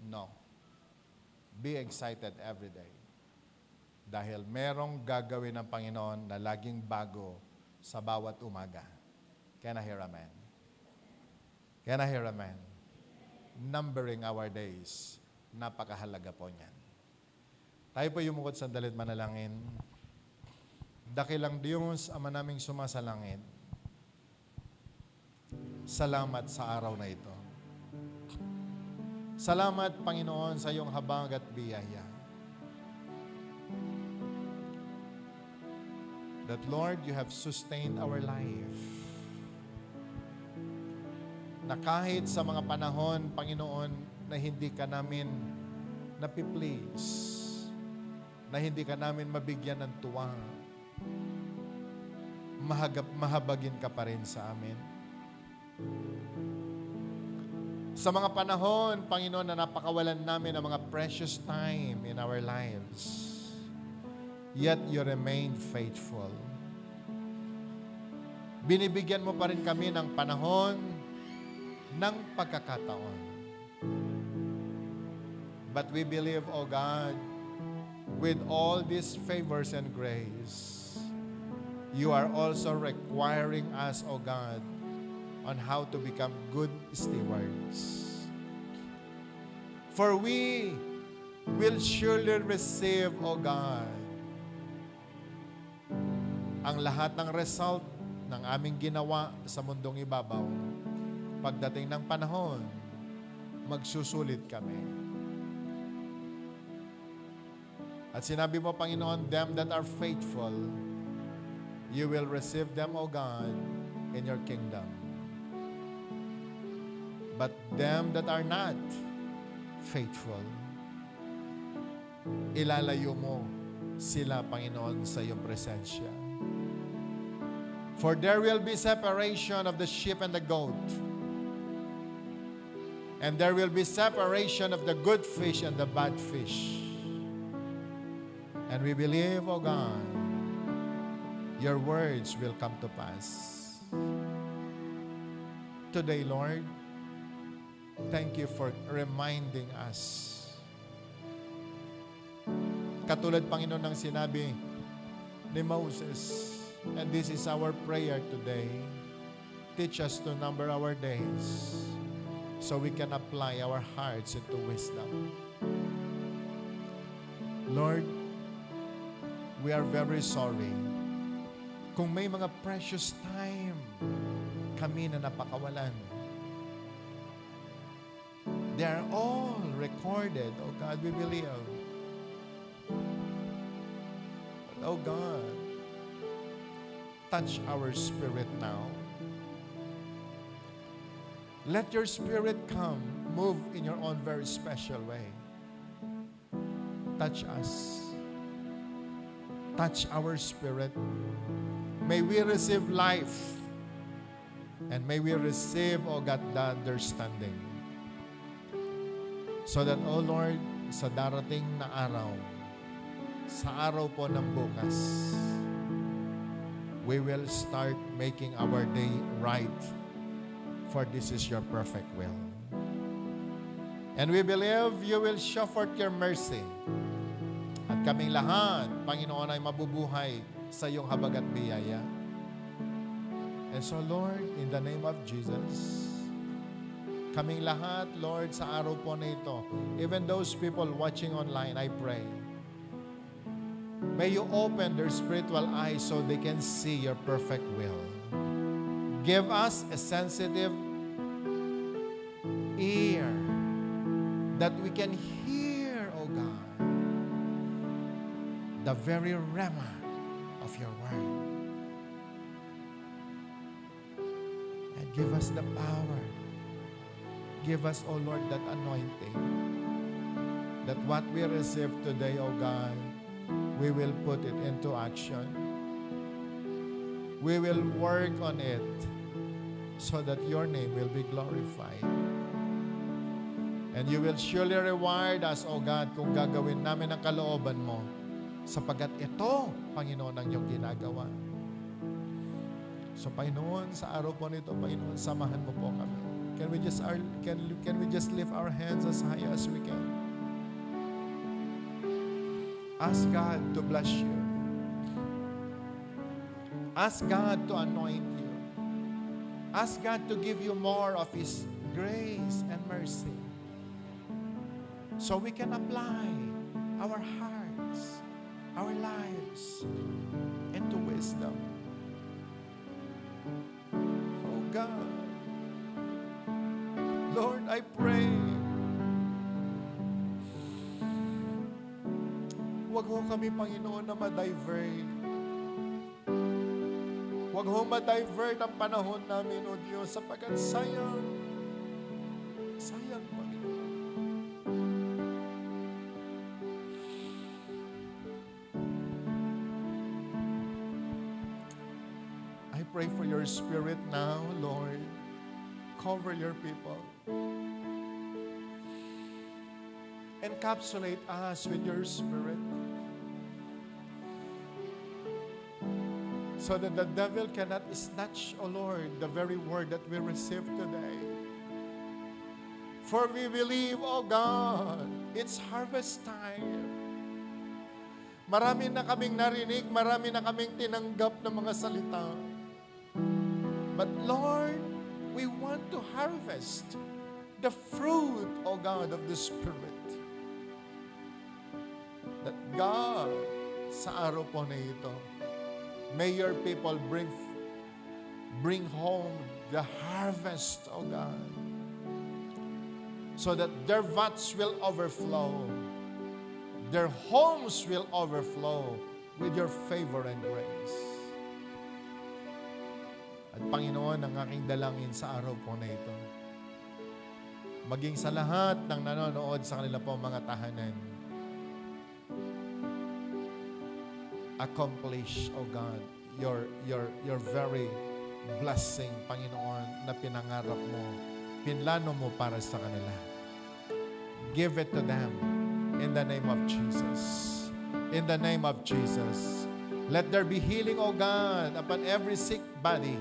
No. Be excited every day. Dahil merong gagawin ng Panginoon na laging bago sa bawat umaga. Can I hear amen? Can I hear amen? Numbering our days. Napakahalaga po niyan. Tayo po yumukod sandali at manalangin. Dakilang Diyos, Ama naming sumasalangit. Salamat sa araw na ito. Salamat, Panginoon, sa iyong habag at biyaya. That, Lord, you have sustained our life. Na kahit sa mga panahon, Panginoon, na hindi ka namin napiplease, na hindi ka namin mabigyan ng tuwa, mahabagin ka pa rin sa amin. Sa mga panahon, Panginoon, na napakawalan namin ng mga precious time in our lives, yet you remain faithful. Binibigyan mo pa rin kami ng panahon ng pagkakataon. But we believe, O God, with all these favors and grace, you are also requiring us, O God, on how to become good stewards. For we will surely receive, O God, ang lahat ng result ng aming ginawa sa mundong ibabaw. Pagdating ng panahon, magsusulit kami. At sinabi mo, Panginoon, them that are faithful, you will receive them, O God, in your kingdom. But them that are not faithful, ilalayo mo sila, Panginoon, sa iyong presensya. For there will be separation of the sheep and the goat. And there will be separation of the good fish and the bad fish. And we believe, O God, your words will come to pass. Today, Lord, thank you for reminding us. Katulad, Panginoon, ng sinabi ni Moses, and this is our prayer today, teach us to number our days so we can apply our hearts into wisdom. Lord, we are very sorry kung may mga precious time kami na napakawalan. They are all recorded, oh God, we believe. But, oh God, touch our spirit now. Let your spirit come, move in your own very special way. Touch us. Touch our spirit. May we receive life. And may we receive, oh God, the understanding. So that, oh Lord, sa darating na araw, sa araw po ng bukas, we will start making our day right, for this is your perfect will. And we believe you will show forth your mercy. At kaming lahat, Panginoon, ay mabubuhay sa iyong habag at biyaya. And so, Lord, in the name of Jesus, kaming lahat, Lord, sa araw po na ito, even those people watching online, I pray, may you open their spiritual eyes so they can see your perfect will. Give us a sensitive ear that we can hear, O God, the very rhema of your word. And give us the power. Give us, O Lord, that anointing, that what we receive today, O God, we will put it into action. We will work on it so that your name will be glorified. And you will surely reward us, O God, kung gagawin namin ang kalooban mo Sapagat ito, Panginoon, ang iyong ginagawa. So, Panginoon, sa araw po nito, Panginoon, samahan mo po kami. Can we just lift our hands as high as we can? Ask God to bless you. Ask God to anoint you. Ask God to give you more of His grace and mercy. So we can apply our hearts, our lives into wisdom. Oh God, Lord, I pray, huwag ho kami, Panginoon, na ma-divert. Huwag ho ma-divert ang panahon namin, O Diyos, sapagkat sayang, Panginoon. I pray for your Spirit now, Lord. Cover your people. Encapsulate us with your Spirit, so that the devil cannot snatch, O Lord, the very word that we received today. For we believe, O God, it's harvest time. Marami na kaming narinig, marami na kaming tinanggap ng mga salita. But Lord, we want to harvest the fruit, O God, of the Spirit. That God, sa araw po na ito, may your people bring home the harvest, O God, so that their vats will overflow, their homes will overflow with your favor and grace. At Panginoon, ang aking dalangin sa araw po na ito, maging sa lahat ng nanonood sa kanila po mga tahanan, accomplish, O God, your very blessing, Panginoon, na pinangarap mo, pinlano mo para sa kanila. Give it to them in the name of Jesus. In the name of Jesus. Let there be healing, O God, upon every sick body.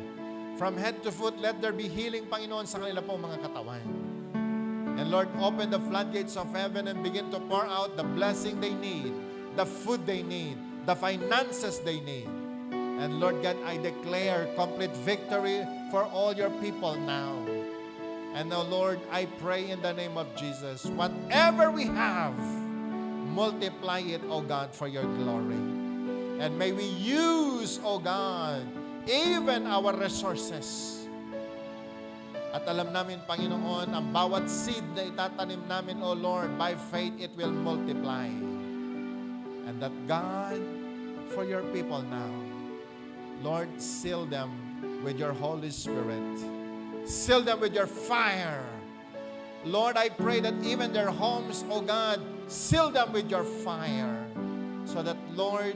From head to foot, let there be healing, Panginoon, sa kanila po mga katawan. And Lord, open the floodgates of heaven and begin to pour out the blessing they need, the food they need, the finances they need. And Lord God, I declare complete victory for all your people now. And now, Lord, I pray in the name of Jesus, whatever we have, multiply it, O God, for your glory. And may we use, O God, even our resources. At alam namin, Panginoon, ang bawat seed na itatanim namin, O Lord, by faith, it will multiply. And that God, for your people now, Lord, seal them with your Holy Spirit. Seal them with your fire. Lord, I pray that even their homes, O God, seal them with your fire. So that, Lord,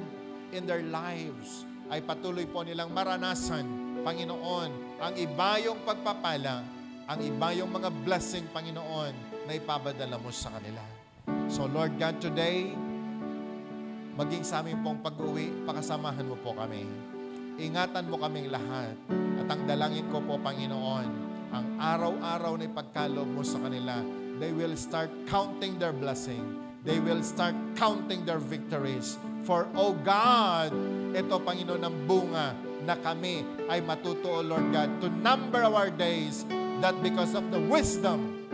in their lives, ay patuloy po nilang maranasan, Panginoon, ang ibayong pagpapala, ang ibayong mga blessing, Panginoon, na ipapadala mo sa kanila. So, Lord God, today, maging sa amin pong pag-uwi, pakasamahan mo po kami. Ingatan mo kaming lahat. At ang dalangin ko po, Panginoon, ang araw-araw na ipagkaloob mo sa kanila, they will start counting their blessing. They will start counting their victories. For, oh God, ito, Panginoon, ang bunga na kami ay matutuo, Lord God, to number our days, that because of the wisdom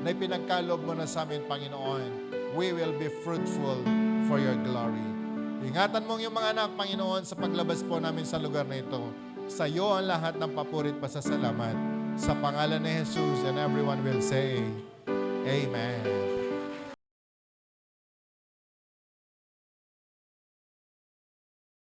na ipinagkaloob mo na sa amin, Panginoon, we will be fruitful for your glory. Ingatan mo yung mga anak, Panginoon, sa paglabas po namin sa lugar na ito. Sa iyo ang lahat ng papurit pasasalamat. Sa pangalan ni Jesus, and everyone will say, Amen.